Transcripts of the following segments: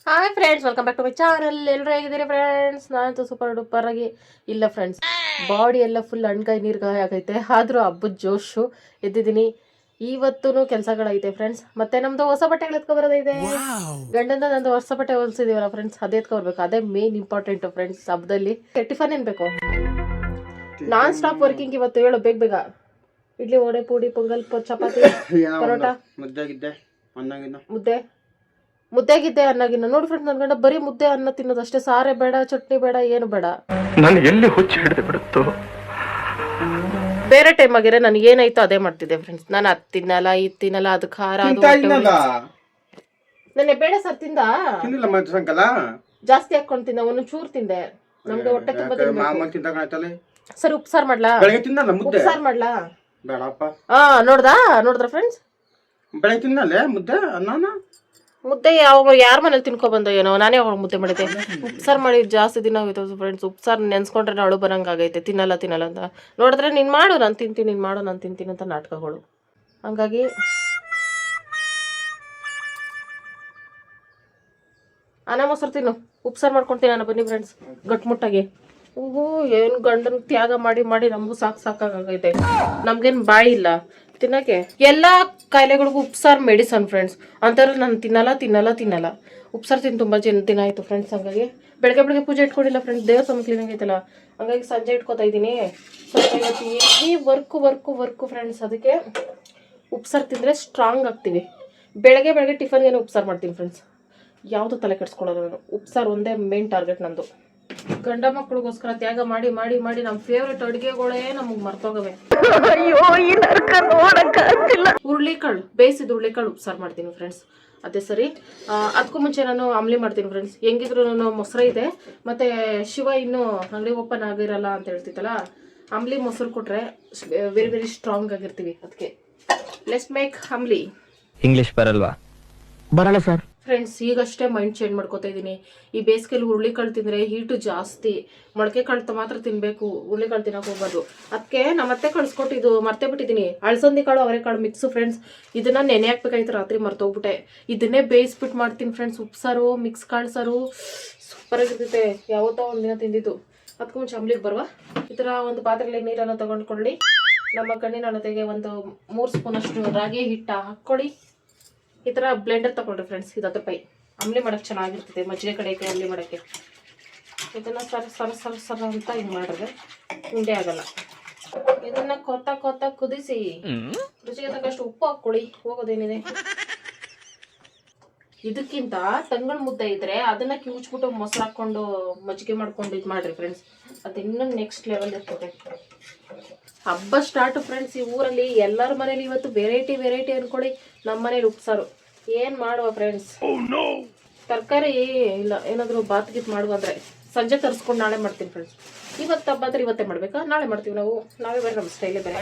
Hi friends, welcome back to my channel. ಎಲ್ಲರೂ ಹೇಗಿದ್ದೀರಿ friends? ನಾನಂತೂ ಸೂಪರ್ ಡೂಪರ್ ಆಗಿ ಇಲ್ಲ ಫ್ರೆಂಡ್ಸ್. ಬಾಡಿ ಎಲ್ಲ ಫುಲ್ ಅಣ್ಗಾಯಿ ನೀರ್ಗಾಯಿ ಆಗೈತೆ. ಆದರೂ ಹಬ್ಬದ ಜೋಶು ಎದ್ದಿದ್ದೀನಿ. ಇವತ್ತೂ ಕೆಲಸಗಳೈತೆ ಫ್ರೆಂಡ್ಸ್. ಮತ್ತೆ ನಮ್ದು ಹೊಸ ಬಟ್ಟೆಗಳು ಎತ್ಕೊಬರೋದೈತೆ. ಗಂಡಂದ ನಂದು ಹೊಸ ಬಟ್ಟೆ ಹೊಲ್ಸಿದೀವಲ್ಲ ಫ್ರೆಂಡ್ಸ್, ಅದೇ ಎತ್ಕೊಬರ್ಬೇಕು. ಅದೇ ಮೇನ್ ಇಂಪಾರ್ಟೆಂಟ್ ಫ್ರೆಂಡ್ಸ್ ಹಬ್ಬದಲ್ಲಿ. ಟಿಫನ್ ಏನ್ ಬೇಕು? ನಾನ್ ಸ್ಟಾಪ್ ವರ್ಕಿಂಗ್ ಇವತ್ತು. ಹೇಳು ಬೇಗ ಬೇಗ. ಇಡ್ಲಿ, ವಡೆ, ಪೂಡಿ, ಪೊಂಗಲ್, ಚಪಾತಿ, ಪರೋಟ, ಮುದ್ದೆಗಿದ್ದೆ ಅನ್ನಗಿನ್ನ. ನೋಡಿ ಫ್ರೆಂಡ್ಸ್, ನನ್ನ ಗಂಡ ಬರೀ ಮುದ್ದೆ ಅನ್ನ ತಿನ್ನೋದು ಅಷ್ಟೇ. ಸಾರೇ ಬೇಡ, ಚಟ್ನಿ ಬೇಡ, ಏನು ಬೇಡ. ನಾನು ಎಲ್ಲಿ ಹುಚ್ಚು ಹಿಡಿದು ಬಿಡುತ್ತೋ. ಬೇರೆ ಟೈಮ್ ಆಗಿದ್ರೆ ನನಗೆ ಏನಾಯ್ತು ಅದೇ ಮಾಡ್ತಿದ್ದೆ ಫ್ರೆಂಡ್ಸ್. ನಾನು ಅದು ತಿನ್ನಲ್ಲ, ಇದು ತಿನ್ನಲ್ಲ, ಅದು ಖಾರ, ನನಗೆ ಬೇಡ ಸರ್. ತಿಂದ ಜಾಸ್ತಿ ಹಾಕೊಂಡು ತಿಂದ, ಒಂದೊಂದು ಚೂರು ತಿಂದೆ. ನಮ್ಗೆ ಹೊಟ್ಟೆ ತುಂಬ. ಸರಿ, ಉಪ್ಸಾರು ಮಾಡ್ಲಾ? ಉಪ್ಸಾರು ಮಾಡ್ಲಾ? ನೋಡ್ದ ಫ್ರೆಂಡ್ಸ್, ಬೆಳಗ್ಗೆ ತಿನ್ನಲ್ಲ ಮುದ್ದೆ ಅನ್ನನ. ಮುದ್ದೆ ಯಾರ ಮನೇಲಿ ತಿನ್ಕೊ ಬಂದೋ ಏನೋ. ನಾನೇ ಅವಾಗ ಮುದ್ದೆ ಮಾಡಿದ್ದೆ. ಉಪ್ಸಾರು ಮಾಡಿ ಜಾಸ್ತಿ ದಿನ ಹೋಯ್ತು ಫ್ರೆಂಡ್ಸ್. ಉಪ್ಸಾರು ನೆನ್ಸ್ಕೊಂಡ್ರೆ ಅಳು ಬರಂಗಾಗೈತೆ. ತಿನ್ನಲ್ಲ ಅಂತ ನೋಡಿದ್ರೆ ನೀನು ಮಾಡು ನಾನು ತಿಂತೀನಿ, ನೀನು ಮಾಡು ನಾನು ತಿಂತೀನಿ ಅಂತ ನಾಟಕಗಳು. ಹಂಗಾಗಿ ಅನ್ನ ಮೊಸರು ತಿನ್ನು, ಉಪ್ಸಾರು ಮಾಡ್ಕೊಳ್ತೀನಿ ನಾನು. ಬನ್ನಿ ಫ್ರೆಂಡ್ಸ್, ಗಟ್ಮುಟ್ಟಾಗಿ. ಏನು ಗಂಡನ ತ್ಯಾಗ ಮಾಡಿ ಮಾಡಿ ನಮಗೂ ಸಾಕಾಗೈತೆ. ನಮ್ಗೇನು ಬಾಯಿ ಇಲ್ಲ ತಿನ್ನಕ್ಕೆ. ಎಲ್ಲ ಕಾಯಿಲೆಗಳಿಗೂ ಉಪ್ಸಾರು ಮೆಡಿಸನ್ ಫ್ರೆಂಡ್ಸ್. ಅಂಥವ್ರು ನಾನು ತಿನ್ನಲ್ಲ. ಉಪ್ಸಾರು ತಿಂದು ತುಂಬ ದಿನ ಆಯಿತು ಫ್ರೆಂಡ್ಸ್. ಹಂಗಾಗಿ ಬೆಳಗ್ಗೆ ಪೂಜೆ ಇಟ್ಕೊಂಡಿಲ್ಲ ಫ್ರೆಂಡ್ಸ್. ದೇವ್ರ ಸಮ ಕ್ಲೀನಾಗಿ ಐತಲ್ಲ, ಹಂಗಾಗಿ ಸಂಜೆ ಇಟ್ಕೊತಾ ಇದ್ದೀನಿ. ಸ್ವಲ್ಪ ಇವತ್ತು ಈ ವರ್ಕು ಫ್ರೆಂಡ್ಸ್. ಅದಕ್ಕೆ ಉಪ್ಸಾರು ತಿಂದರೆ ಸ್ಟ್ರಾಂಗ್ ಆಗ್ತೀವಿ. ಬೆಳಗ್ಗೆ ಟಿಫನ್ಗೇನು ಉಪ್ಸಾರು ಮಾಡ್ತೀನಿ ಫ್ರೆಂಡ್ಸ್. ಯಾವುದು ತಲೆ ಕೆಡಿಸ್ಕೊಳ್ಳೋದು ನಾನು. ಉಪ್ಸಾರು ಒಂದೇ ಮೇನ್ ಟಾರ್ಗೆಟ್ ನಂದು. ಗಂಡ ಮಕ್ಕಳಿಗೋಸ್ಕರ ತ್ಯಾಗ ಮಾಡಿ ಮಾಡಿ ಮಾಡಿ ನಮ್ಮ ಫೇವ್ರೆಟ್ ಅಡುಗೆಗಳೇ ನಮಗೆ ಮರ್ತೋಗವೆ. ಹುರುಳಿಕಾಳು, ಬೇಯಿಸಿದ ಹುರುಳಿಕಾಳು ಉಪ್ಸಾರು ಮಾಡ್ತೀನಿ ಫ್ರೆಂಡ್ಸ್. ಅದೇ ಸರಿ. ಅದಕ್ಕೂ ಮುಂಚೆ ನಾನು ಅಂಬ್ಲಿ ಮಾಡ್ತೀನಿ ಫ್ರೆಂಡ್ಸ್. ಹೆಂಗಿದ್ರು ಮೊಸರು ಇದೆ, ಮತ್ತೆ ಶಿವ ಇನ್ನೂ ಅಂಗಡಿ ಓಪನ್ ಆಗಿರಲ್ಲ ಅಂತ ಹೇಳ್ತಿತ್ತಲ್ಲ. ಅಂಬ್ಲಿ ಮೊಸರು ಕೊಟ್ರೆ ವೆರಿ ವೆರಿ ಸ್ಟ್ರಾಂಗ್ ಆಗಿರ್ತೀವಿ. ಅದಕ್ಕೆ ಲೆಟ್ಸ್ ಮೇಕ್ ಅಂಬ್ಲಿ. ಇಂಗ್ಲಿಷ್ ಬರಲ್ವಾ? ಬರಲ್ಲ ಸರ್ ಫ್ರೆಂಡ್ಸ್. ಈಗಷ್ಟೇ ಮೈಂಡ್ ಚೇಂಜ್ ಮಾಡ್ಕೋತಾ ಇದ್ದೀನಿ. ಈ ಬೇಸಿಗೆಯಲ್ಲಿ ಹುರುಳಿಕಾಳು ತಿಂದರೆ ಹೀಟು ಜಾಸ್ತಿ. ಮೊಳಕೆ ಕಾಳು ಮಾತ್ರ ತಿನ್ನಬೇಕು, ಹುರುಳಿಕಾಳು ತಿನ್ನಕ್ಕೆ ಹೋಗ್ಬಾರ್ದು. ಅದಕ್ಕೆ ನಮ್ಮ ಅತ್ತೆ ಕಳಿಸ್ಕೊಟ್ಟಿದ್ದು ಮರ್ತೇ ಬಿಟ್ಟಿದ್ದೀನಿ. ಅಳಸಂದಿ ಕಾಳು ಅವರೆಕಾಳು ಮಿಕ್ಸು ಫ್ರೆಂಡ್ಸ್. ಇದನ್ನು ನೆನೆ ಹಾಕ್ಬೇಕಾಯ್ತು, ರಾತ್ರಿ ಮರ್ತೋಗ್ಬಿಟ್ಟೆ. ಇದನ್ನೇ ಬೇಯಿಸ್ಬಿಟ್ಟು ಮಾಡ್ತೀನಿ ಫ್ರೆಂಡ್ಸ್. ಉಪ್ಸಾರು, ಮಿಕ್ಸ್ ಕಾಳು ಸಾರು ಸೂಪರಾಗಿರ್ತೈತೆ. ಯಾವತ್ತೋ ಒಂದಿನ ತಿಂದಿದ್ದು. ಅದಕ್ಕೂ ಮುಂಚೆ ಅಂಬ್ಲಿಗೆ ಬರುವ. ಈ ಥರ ಒಂದು ಪಾತ್ರೆಯಲ್ಲಿ ನೀರನ್ನು ತೊಗೊಂಡ್ಕೊಳ್ಳಿ. ನಮ್ಮ ಕಣ್ಣಿನ ಅಳತೆಗೆ ಒಂದು 3 ಸ್ಪೂನಷ್ಟು ರಾಗಿ ಹಿಟ್ಟು ಹಾಕ್ಕೊಳ್ಳಿ. ಈ ಥರ ಬ್ಲೆಂಡರ್ ತಗೊಳ್ರಿ ಫ್ರೆಂಡ್ಸ್. ಇದು 10 ರೂಪಾಯಿ. ಅಂಬ್ಲಿ ಮಾಡೋಕ್ಕೆ ಚೆನ್ನಾಗಿರ್ತದೆ. ಮಜ್ಜಿಗೆ ಕಡೆಗೆ ಅಂಬ್ಲಿ ಮಾಡೋಕ್ಕೆ ಇದನ್ನು ಸರ ಅಂತ ಹಿಂಗೆ ಮಾಡಿದ್ರೆ ಉಂಡೆ ಆಗಲ್ಲ. ಇದನ್ನು ಕೊತ್ತ ಕುದಿಸಿ ರುಚಿಗೆ ತಕ್ಕಷ್ಟು ಉಪ್ಪು ಹಾಕ್ಕೊಳ್ಳಿ. ಹೋಗೋದೇನಿದೆ. ಇದಕ್ಕಿಂತ ತಂಗಳ ಮುದ್ದೆ ಇದ್ರೆ ಅದನ್ನ ಕಿವುಚ್ಬಿಟ್ಟು ಮೊಸರು ಹಾಕ್ಕೊಂಡು ಮಜ್ಜಿಗೆ ಮಾಡ್ಕೊಂಡು ಇದು ಮಾಡ್ರಿ ಫ್ರೆಂಡ್ಸ್. ಅದು ಇನ್ನೂ ನೆಕ್ಸ್ಟ್ ಲೆವೆಲ್ ಇರ್ತದೆ. ಹಬ್ಬ ಸ್ಟಾರ್ಟ್ ಫ್ರೆಂಡ್ಸ್. ಈ ಊರಲ್ಲಿ ಎಲ್ಲರ ಮನೇಲಿ ಇವತ್ತು ವೆರೈಟಿ ಅನ್ಕೊಳ್ಳಿ. ನಮ್ಮ ಮನೇಲಿ ಉಪ್ಸಾರು. ಏನ್ ಮಾಡುವ ಫ್ರೆಂಡ್ಸ್? ತರಕಾರಿ ಇಲ್ಲ, ಏನಾದ್ರು ಬಾತ್ ಗೀತ್ ಮಾಡುವ ಅಂದ್ರೆ ಸಂಜೆ ತರಿಸ್ಕೊಂಡು ನಾಳೆ ಮಾಡ್ತೀನಿ ಫ್ರೆಂಡ್ಸ್. ಇವತ್ತು ಹಬ್ಬ ಅಂದ್ರೆ ಇವತ್ತೇ ಮಾಡ್ಬೇಕಾ? ನಾಳೆ ಮಾಡ್ತೀವಿ ನಾವು. ನಾವೇ ಬೇರೆ, ನಮ್ಮ ಸ್ಟೈಲೇ ಬೇರೆ.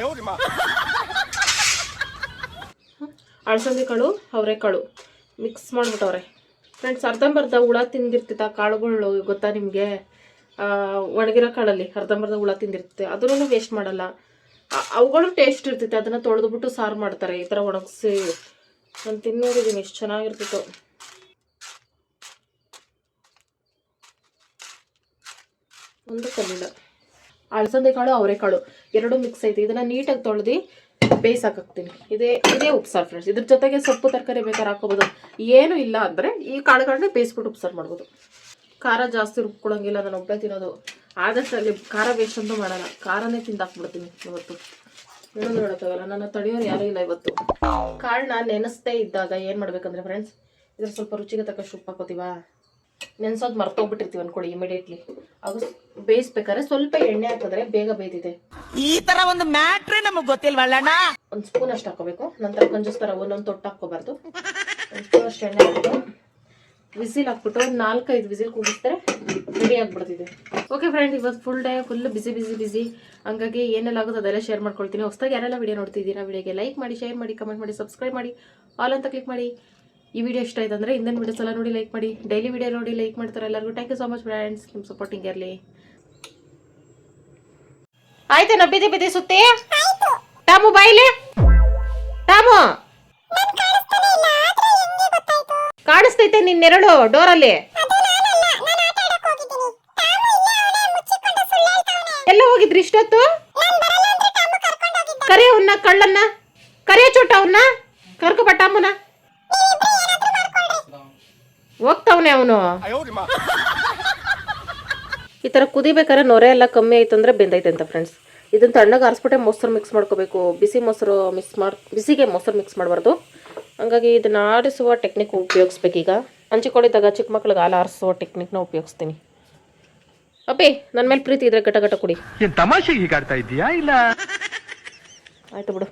ಅಳಸಂದಿ ಕಾಳು, ಅವರೆಕಾಳು ಮಿಕ್ಸ್ ಮಾಡ್ಬಿಟ್ಟವ್ರೆ ಫ್ರೆಂಡ್ಸ್. ಅರ್ಧಂಬರ್ಧ ಹುಳ ತಿಂದಿರ್ತಿತ್ತ ಕಾಳುಗಳು, ಗೊತ್ತಾ ನಿಮಗೆ? ಒಣಗಿರೋ ಕಾಳಲ್ಲಿ ಅರ್ಧಂಬರ್ಧ ಹುಳ ತಿಂದಿರ್ತೈತೆ. ಅದನ್ನು ವೇಸ್ಟ್ ಮಾಡಲ್ಲ. ಅವುಗಳು ಟೇಸ್ಟ್ ಇರ್ತೈತೆ. ಅದನ್ನು ತೊಳೆದ್ಬಿಟ್ಟು ಸಾರು ಮಾಡ್ತಾರೆ. ಈ ಥರ ಒಣಗಿಸಿ ನಾನು ತಿನ್ನೋದಿದ್ದೀನಿ. ಎಷ್ಟು ಚೆನ್ನಾಗಿರ್ತಿತ್ತು. ಒಂದು ಕಲ್ಲಿಲ್ಲ. ಅಳಸಂದೆ ಕಾಳು, ಅವರೆಕಾಳು ಎರಡೂ ಮಿಕ್ಸ್ ಐತೆ. ಇದನ್ನು ನೀಟಾಗಿ ತೊಳೆದು ಬೇಯಿಸಾಕ್ತೀನಿ. ಇದೇ ಉಪ್ಸಾರು ಫ್ರೆಂಡ್ಸ್. ಇದ್ರ ಜೊತೆಗೆ ಸೊಪ್ಪು ತರಕಾರಿ ಬೇಕಾದ್ರೆ ಹಾಕೋಬೋದು. ಏನೂ ಇಲ್ಲ ಅಂದರೆ ಈ ಕಾಳುಗಳನ್ನ ಬೇಯಿಸ್ಬಿಟ್ಟು ಉಪ್ಸಾರು ಮಾಡ್ಬೋದು. ಖಾರ ಜಾಸ್ತಿ ರುಬ್ಕೊಳಂಗಿಲ್ಲ. ನಾನು ಒಬ್ಬಳೇ ತಿನ್ನೋದು. ಆದಷ್ಟು ಅಲ್ಲಿ ಖಾರ ವೇಸ್ಟ್ ಅಂತೂ ಮಾಡಲ್ಲ. ಖಾರನೇ ತಿಂದಾಕ್ಬಿಡ್ತೀನಿ ಇವತ್ತು. ಇನ್ನೊಂದು ಹೇಳೋಕ್ಕಾಗಲ್ಲ, ನನ್ನ ತಡೆಯೋರು ಯಾರೂ ಇಲ್ಲ ಇವತ್ತು. ಕಾಳನ್ನ ನೆನೆಸ್ತೇ ಇದ್ದಾಗ ಏನು ಮಾಡ್ಬೇಕಂದ್ರೆ ಫ್ರೆಂಡ್ಸ್, ಇದ್ರ ಸ್ವಲ್ಪ ರುಚಿಗೆ ತಕ್ಕಷ್ಟು ಉಪ್ಪು ಹಾಕೋತೀವ. ನೆನೆಸೋದು ಮರ್ತೋಗ್ಬಿಟ್ಟಿರ್ತೀವಿ ಅನ್ಕೊಳ್ಳಿ ಇಮಿಡಿಯೇಟ್ಲಿ. ಅದು ಬೇಯಿಸ್ಬೇಕಾದ್ರೆ ಸ್ವಲ್ಪ ಎಣ್ಣೆ ಹಾಕಿದ್ರೆ ಬೇಗ ಬೇಯ್ತಿದೆ. ಈ ತರ ಒಂದು ಮ್ಯಾಟ್ರೇ ನಮಗೆ ಗೊತ್ತಿಲ್ವಲ್ಲಣ್ಣ. 1 ಸ್ಪೂನ್ ಅಷ್ಟು ಹಾಕೋಬೇಕು. ನಂತರ ಕಂಜಸ್ತರ ಒಂದೊಂದು ತೊಟ್ಟು ಹಾಕೋಬಾರ್ದು. 1 ಸ್ಪೂನ್ ಅಷ್ಟು ಎಣ್ಣೆ ಹಾಕ್ಬಿಟ್ಟು ವಿಸಿಲ್ ಹಾಕ್ಬಿಟ್ಟು 4-5 ವಿಸಿಲ್ ಕೂಗಿಸ್ತಾರೆ. ರೆಡಿ ಆಗಿಬಿಡ್ತಿದೆ. ಓಕೆ ಫ್ರೆಂಡ್, ಇವತ್ತು ಫುಲ್ ಡೇ ಫುಲ್ ಬಿಸಿ. ಹಂಗಾಗಿ ಏನೆಲ್ಲ ಆಗುತ್ತೆ ಅದೆಲ್ಲ ಶೇರ್ ಮಾಡ್ಕೊಳ್ತೀನಿ. ಹೊಸದಾಗಿ ಯಾರೆಲ್ಲ ವಿಡಿಯೋ ನೋಡ್ತಿದ್ದೀರಾ, ವಿಡಿಯೋಗೆ ಲೈಕ್ ಮಾಡಿ, ಶೇರ್ ಮಾಡಿ, ಕಮೆಂಟ್ ಮಾಡಿ, ಸಬ್ಸ್ಕ್ರೈಬ್ ಮಾಡಿ, ಆಲ್ ಅಂತ ಕ್ಲಿಕ್ ಮಾಡಿ. ಈ ವಿಡಿಯೋ ಇಷ್ಟ ಆಯ್ತು ಅಂದರೆ ಹಿಂದಿನ ವಿಡಿಯೋಸ್ ಎಲ್ಲ ನೋಡಿ ಲೈಕ್ ಮಾಡಿ. ಡೈಲಿ ವಿಡಿಯೋ ನೋಡಿ ಲೈಕ್ ಮಾಡ್ತಾರೆ ಎಲ್ಲರಿಗೂ. Thank you so much friends. ನಿಮ್ಮ ಸಪೋರ್ಟಿಂಗ್ ಇರಲಿ. ಆಯ್ತೇನೋ ಬಿದಿ ಸುತ್ತಿ? ಟಾಮು ಬಾಯಿಲೆ. ಟಾಮು ಕಾಣಿಸ್ತೈತೆ ನಿನ್ ನೆರಳು ಡೋರಲ್ಲಿ. ಎಲ್ಲ ಹೋಗಿದ್ರಿ ಇಷ್ಟೊತ್ತು? ಕರೆ ಅವನ್ನ ಕಳ್ಳನ್ನ, ಕರೆ ಚೋಟ ಅವನ್ನ ಕರ್ಕೊಬಟ್ಟ ಅಮ್ಮನ. ಹೋಗ್ತಾವನೆ ಅವನು. ಈ ತರ ಕುದಿಬೇಕಾದ್ರೆ ನೊರೆ ಎಲ್ಲ ಕಮ್ಮಿ ಆಯ್ತು ಅಂದ್ರೆ ಬೆಂದೈತೆ ಅಂತ ಫ್ರೆಂಡ್ಸ್. ಇದನ್ನ ತಣ್ಣಗೆ ಆರಿಸ್ಬಿಟ್ಟೆ ಮೊಸರು ಮಿಕ್ಸ್ ಮಾಡ್ಕೋಬೇಕು. ಬಿಸಿಗೆ ಮೊಸರು ಮಿಕ್ಸ್ ಮಾಡಬಾರ್ದು. ಹಂಗಾಗಿ ಇದನ್ನ ಆರಿಸುವ ಟೆಕ್ನಿಕ್ ಉಪಯೋಗಿಸ್ಬೇಕೀಗ. ಹಂಚಿಕೊಂಡಿದ್ದಾಗ ಚಿಕ್ಕ ಮಕ್ಳಿಗೆ ಹಾಲು ಆರಿಸುವ ಟೆಕ್ನಿಕ್ನ ಉಪಯೋಗಿಸ್ತೀನಿ. ಅಪ್ಪಿ ನನ್ನ ಮೇಲೆ ಪ್ರೀತಿ ಇದ್ರೆ ಗಟ ಗಟ ಕುಡಿ. ಏನ್ ತಮಾಷೆಗೆ ಹೀಗಾಡ್ತಾ ಇದೀಯಾ ಇಲ್ಲ? ಆಯ್ತು ಬಿಡು.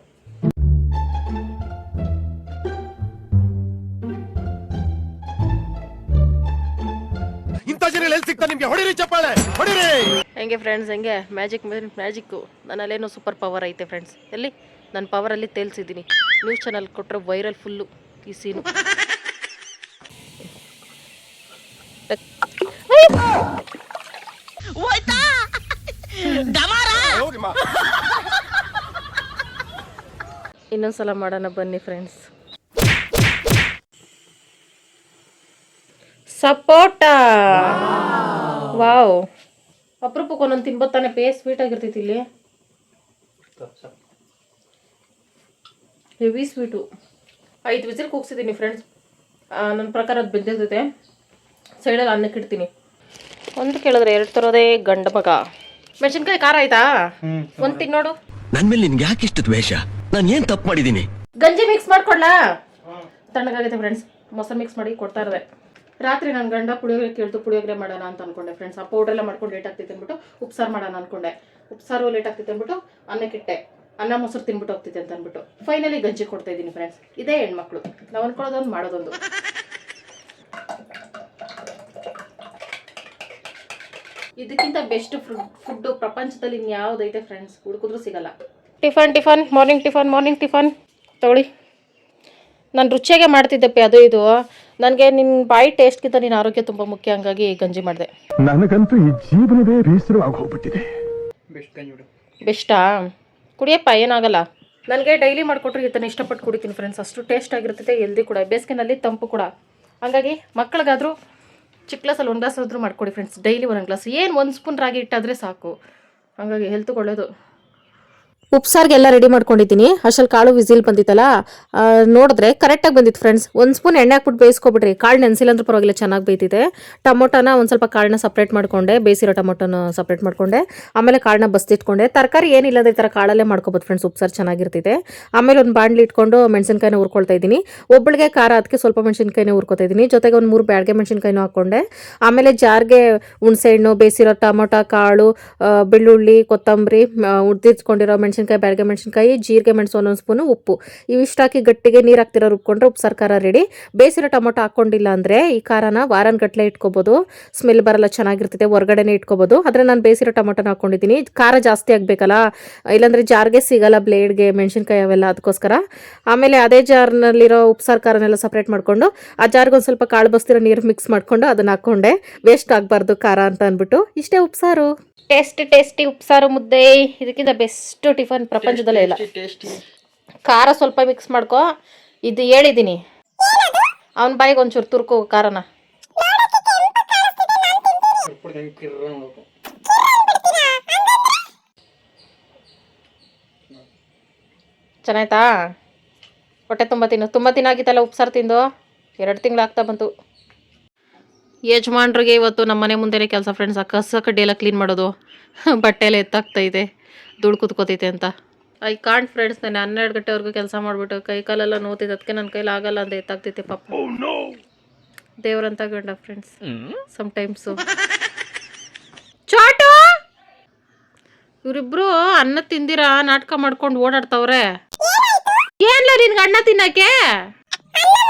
ಹೆಂಗೆ ಫ್ರೆಂಡ್ಸ್, ಹೆಂಗೆ ಮ್ಯಾಜಿಕ್ಕು ನನ್ನಲ್ಲೇನೋ ಸೂಪರ್ ಪವರ್ ಐತೆ ಫ್ರೆಂಡ್ಸ್. ಎಲ್ಲಿ ನನ್ನ ಪವರಲ್ಲಿ ತೇಲ್ಸಿದ್ದೀನಿ. ನ್ಯೂಸ್ ಚಾನಲ್ ಕೊಟ್ಟರೆ ವೈರಲ್ ಫುಲ್ಲು ಈ ಸೀನು. ಇನ್ನೊಂದ್ಸಲ ಮಾಡೋಣ ಬನ್ನಿ ಫ್ರೆಂಡ್ಸ್. ಸಪೋಟ, ವಾವ್, ಅಪರೂಪಕ್ಕೆ ಒಂದೊಂದು ತಿನ್ಬೋತಾನೆ. ಸ್ವೀಟ್ ಆಗಿರ್ತೈತಿ. ಇಲ್ಲಿ ಹೆವಿ ಸ್ವೀಟು. 5 ವಿಸಿಲ್ ಕೂಗ್ಸಿದ್ದೀನಿ ಫ್ರೆಂಡ್ಸ್. ನನ್ನ ಪ್ರಕಾರ ಅದು ಬೆಂದಿರ್ತೈತೆ. ಸೈಡಲ್ಲಿ ಅನ್ನಕ್ಕೆ ಇಡ್ತೀನಿ. ಒಂದು ಕೇಳಿದ್ರೆ 2 ತರೋದೇ ಗಂಡ ಮಗ. ಮೆಣಸಿನ್ಕಾಯಿ ಖಾರ ಆಯ್ತಾ? ಒಂದು ತಿನ್ನೋಡು. ನನ್ ಮೇಲೆ ನಿನ್ಗೆ ಯಾಕೆ ಇಷ್ಟು ದ್ವೇಷ? ನಾನು ಏನ್ ತಪ್ಪು ಮಾಡಿದ್ದೀನಿ? ಗಂಜಿ ಮಿಕ್ಸ್ ಮಾಡ್ಕೊಡ್ಲಾ? ತಣ್ಣಗಾಗೈತೆ ಫ್ರೆಂಡ್ಸ್. ಮೊಸರು ಮಿಕ್ಸ್ ಮಾಡಿ ಕೊಡ್ತಾ ಇರೋದೆ. ರಾತ್ರಿ ನನ್ನ ಗಂಡ ಪುಳಿಯೋಗರೆ ಕೇಳ್ತು, ಪುಳಿಯೋಗರೆ ಮಾಡೋಣ ಅಂತ ಅನ್ಕೊಂಡೆ ಫ್ರೆಂಡ್ಸ್. ಆ ಪೌಡ್ರೆಲ್ಲ ಮಾಡ್ಕೊಂಡು ಲೇಟ್ ಆಗ್ತೈತೆ ಅಂದ್ಬಿಟ್ಟು ಉಪ್ಸಾರು ಮಾಡೋಣ ಅನ್ಕೊಂಡೆ. ಉಪ್ಸಾರು ಲೇಟ್ ಆಗ್ತೈತೆ ಅಂದ್ಬಿಟ್ಟು ಅನ್ನಕ್ಕಿಟ್ಟೆ. ಅನ್ನ ಮೊಸರು ತಿನ್ಬಿಟ್ಟು ಹೋಗ್ತೈತೆ ಅಂತ ಅಂದ್ಬಿಟ್ಟು ಫೈನಲಿ ಗಂಜಿ ಕೊಡ್ತಾ ಇದ್ದೀನಿ ಫ್ರೆಂಡ್ಸ್. ಇದೇ ಹೆಣ್ಮಕ್ಳು, ನಾವು ಅನ್ಕೊಳ್ಳೋದೊಂದು ಮಾಡೋದೊಂದು. ಇದಕ್ಕಿಂತ ಬೆಸ್ಟ್ ಫುಡ್ ಪ್ರಪಂಚದಲ್ಲಿ ಇನ್ಯಾವುದೈತೆ ಫ್ರೆಂಡ್ಸ್? ಹುಡುಕಿದ್ರು ಸಿಗಲ್ಲ. ಟಿಫನ್ ಮಾರ್ನಿಂಗ್ ಟಿಫನ್ ತಗೊಳ್ಳಿ. ನಾನು ರುಚಿಯಾಗೆ ಮಾಡ್ತಿದ್ದಪ್ಪಿ ಅದು ಇದು. ನನಗೆ ನಿನ್ನ ಬಾಯಿ ಟೇಸ್ಟ್ಗಿಂತ ನಿನ್ನ ಆರೋಗ್ಯ ತುಂಬ ಮುಖ್ಯ, ಹಂಗಾಗಿ ಗಂಜಿ ಮಾಡಿದೆ. ನನಗಂತೂ ಈ ಜೀವನವೇ ಬೇಸರವಾಗಿ ಹೋಗ್ಬಿಟ್ಟಿದೆ. ಬೆಸ್ಟಾ? ಕುಡಿಯಪ್ಪ, ಏನಾಗಲ್ಲ. ನನಗೆ ಡೈಲಿ ಮಾಡಿಕೊಟ್ರೆ ಇದನ್ನು ಇಷ್ಟಪಟ್ಟು ಕುಡಿತೀನಿ ಫ್ರೆಂಡ್ಸ್. ಅಷ್ಟು ಟೇಸ್ಟ್ ಆಗಿರ್ತೈತೆ, ಹೆಲ್ದಿ ಕೂಡ, ಬೇಸಿಗೆನಲ್ಲಿ ತಂಪು ಕೂಡ. ಹಂಗಾಗಿ ಮಕ್ಕಳಿಗಾದರೂ ಚಿಕ್ಕ ಗ್ಲಾಸಲ್ಲಿ 1 ಗ್ಲಾಸ್ ಆದರೂ ಮಾಡಿಕೊಡಿ ಫ್ರೆಂಡ್ಸ್. Daily 1 glass. ಏನು 1 ಸ್ಪೂನ್ ರಾಗಿ ಹಿಟ್ಟಾದರೆ ಸಾಕು. ಹಂಗಾಗಿ ಹೆಲ್ತ್ಗೆ ಒಳ್ಳೆಯದು. ಉಪ್ಸಾರಿಗೆಲ್ಲ ರೆಡಿ ಮಾಡ್ಕೊಂಡಿದ್ದೀನಿ. ಅಷ್ಟಲ್ಲಿ ಕಾಳು ವಿಸಿಲ್ ಬಂದಿತ್ತಲ್ಲ, ನೋಡಿದ್ರೆ ಕರೆಕ್ಟಾಗಿ ಬಂದಿತ್ತು ಫ್ರೆಂಡ್ಸ್. 1 ಸ್ಪೂನ್ ಎಣ್ಣೆ ಹಾಕ್ಬಿಟ್ಟು ಬೇಯಿಸ್ಕೊಬಿಡ್ರಿ. ಕಾಳು ನೆನೆಸಿಲ್ಲ ಅಂದ್ರೆ ಪರವಾಗಿಲ್ಲ, ಚೆನ್ನಾಗಿ ಬೇಯ್ತಿದೆ. ಟೊಮೊಟೊನ ಒಂದು ಸ್ವಲ್ಪ ಕಾಳನ್ನ ಸಪ್ರೇಟ್ ಮಾಡ್ಕೊಂಡೆ, ಬೇಯಿಸಿರೋ ಟೊಮೊಟೊನ ಸಪ್ರೇಟ್ ಮಾಡ್ಕೊಂಡೆ. ಆಮೇಲೆ ಕಾಳನ್ನ ಬಸ್ತಿಟ್ಕೊಂಡೆ. ತರಕಾರಿ ಏನಿಲ್ಲದೆ ಈ ಥರ ಕಾಳಲ್ಲೇ ಮಾಡ್ಕೊಬೋದು ಫ್ರೆಂಡ್ಸ್. ಉಪ್ಸಾರು ಚೆನ್ನಾಗಿರ್ತಿದೆ. ಆಮೇಲೆ ಒಂದು ಬಾಣಲಿ ಇಟ್ಕೊಂಡು ಮೆಣಸಿನ್ಕಾಯಿನ ಹುರ್ಕೊಳ್ತಾ ಇದ್ದೀನಿ. ಒಬ್ಬಳಿಗೆ ಖಾರ, ಅದಕ್ಕೆ ಸ್ವಲ್ಪ ಮೆಣಸಿನ್ಕಾಯಿನ ಹುರ್ಕೊತಾ ಇದ್ದೀನಿ. ಜೊತೆಗೆ ಒಂದು 3 ಬ್ಯಾಡಗೆ ಮೆಣಸಿನ್ಕಾಯಿನೂ ಹಾಕ್ಕೊಂಡೆ. ಆಮೇಲೆ ಜಾರ್ಗೆ ಹುಣಸೆಹಣ್ಣು, ಬೇಯಿಸಿರೋ ಟೊಮೊಟೊ, ಕಾಳು, ಬೆಳ್ಳುಳ್ಳಿ, ಕೊತ್ತಂಬರಿ, ಉದ್ದಿಟ್ಕೊಂಡಿರೋ ಮೆಣಸಿನ್ಕಾಯಿ, ಬ್ಯಾಡಗೆ ಮೆಣಸಿನ್ಕಾಯಿ, ಜೀರಿಗೆ ಮೆಣಸು 1 ಸ್ಪೂನು, ಉಪ್ಪು ಇವಿಷ್ಟು ಹಾಕಿ ಗಟ್ಟಿಗೆ ನೀರು ಹಾಕ್ತಿರೋ ರುಬ್ಕೊಂಡ್ರೆ ಉಪ್ಸಾರು ಖಾರ ರೆಡಿ. ಬೇಯಿಸಿರೋ ಟೊಮೊಟೊ ಹಾಕ್ಕೊಂಡಿಲ್ಲ ಅಂದರೆ ಈ ಖಾರನ ವಾರಗಟ್ಟಲೆ ಇಟ್ಕೋಬೋದು. ಸ್ಮೆಲ್ ಬರಲ್ಲ, ಚೆನ್ನಾಗಿರ್ತದೆ. ಹೊರಗಡೆನೇ ಇಟ್ಕೋಬೋದು. ಆದರೆ ನಾನು ಬೇಯಿಸಿರೋ ಟೊಮೊಟೊನ ಹಾಕ್ಕೊಂಡಿದ್ದೀನಿ. ಖಾರ ಜಾಸ್ತಿ ಆಗಬೇಕಲ್ಲ, ಇಲ್ಲಾಂದರೆ ಜಾರ್ಗೆ ಸಿಗಲ್ಲ, ಬ್ಲೇಡ್ಗೆ ಮೆಣಸಿನ್ಕಾಯಿ ಅವೆಲ್ಲ, ಅದಕ್ಕೋಸ್ಕರ. ಆಮೇಲೆ ಅದೇ ಜಾರ್ನಲ್ಲಿರೋ ಉಪ್ಸಾರು ಖಾರನೆಲ್ಲ ಸಪ್ರೇಟ್ ಮಾಡಿಕೊಂಡು ಆ ಜಾರ್ಗೆ ಒಂದು ಸ್ವಲ್ಪ ಕಾಳು ಬಸ್ತಿರೋ ನೀರು ಮಿಕ್ಸ್ ಮಾಡಿಕೊಂಡು ಅದನ್ನು ಹಾಕ್ಕೊಂಡೆ. ವೇಸ್ಟ್ ಆಗಬಾರ್ದು ಖಾರ ಅಂತ ಅಂದ್ಬಿಟ್ಟು. ಇಷ್ಟೇ ಉಪ್ಸಾರು. ಟೇಸ್ಟಿ ಉಪ್ಸಾರು ಮುದ್ದೆ. ಇದಕ್ಕಿಂತ ಬೆಸ್ಟ್ ಟಿಫನ್ ಪ್ರಪಂಚದಲ್ಲೇ ಇಲ್ಲ. ಖಾರ ಸ್ವಲ್ಪ ಮಿಕ್ಸ್ ಮಾಡ್ಕೊ. ಇದು ಹೇಳಿದ್ದೀನಿ, ಅವನ ಬಾಯಿಗೆ ಒಂಚೂರು ತುರ್ಕೋ ಖಾರನ. ಚೆನ್ನಾಯ್ತಾ? ಹೊಟ್ಟೆ ತುಂಬ ತಿನ್ನಾಗಿತ್ತಲ್ಲ ಉಪ್ಸಾರು ತಿಂದು. 2 ತಿಂಗಳು ಆಗ್ತಾ ಬಂತು. ಯಜಮಾನ್ರಿಗೆ ಇವತ್ತು ನಮ್ಮ ಮನೆ ಮುಂದೆನೇ ಕೆಲಸ ಫ್ರೆಂಡ್ಸ್. ಆ ಕಸ ಕಡ್ಡಿ ಎಲ್ಲ ಕ್ಲೀನ್ ಮಾಡೋದು, ಬಟ್ಟೆ ಎಲ್ಲ ಎತ್ತಾಗ್ತೈತೆ, ಧೂಳು ಕುತ್ಕೋತೈತೆ ಅಂತ. I can't friends. ನಾನು 12 ಗಂಟೆವರೆಗೂ ಕೆಲಸ ಮಾಡಿಬಿಟ್ಟು ಕೈ ಕಾಲೆಲ್ಲ ನೋತಿದ್ದೆ. ಅದಕ್ಕೆ ನನ್ನ ಕೈಲಿ ಆಗಲ್ಲ ಅಂತ ಎತ್ತಾಗ್ತೈತೆ ಪಾಪ. ದೇವ್ರಂತ ಗಂಡ ಫ್ರೆಂಡ್ಸ್ ಸಮ್ಟೈಮ್ಸು. ಚಾಟು, ಇವರಿಬ್ರು ಅನ್ನ ತಿಂದಿರಾ ನಾಟಕ ಮಾಡ್ಕೊಂಡು ಓಡಾಡ್ತವ್ರೆ. ಏನ್ಲ ನಿನ್ಗೆ ಅನ್ನ ತಿನ್ನಕ್ಕೆ?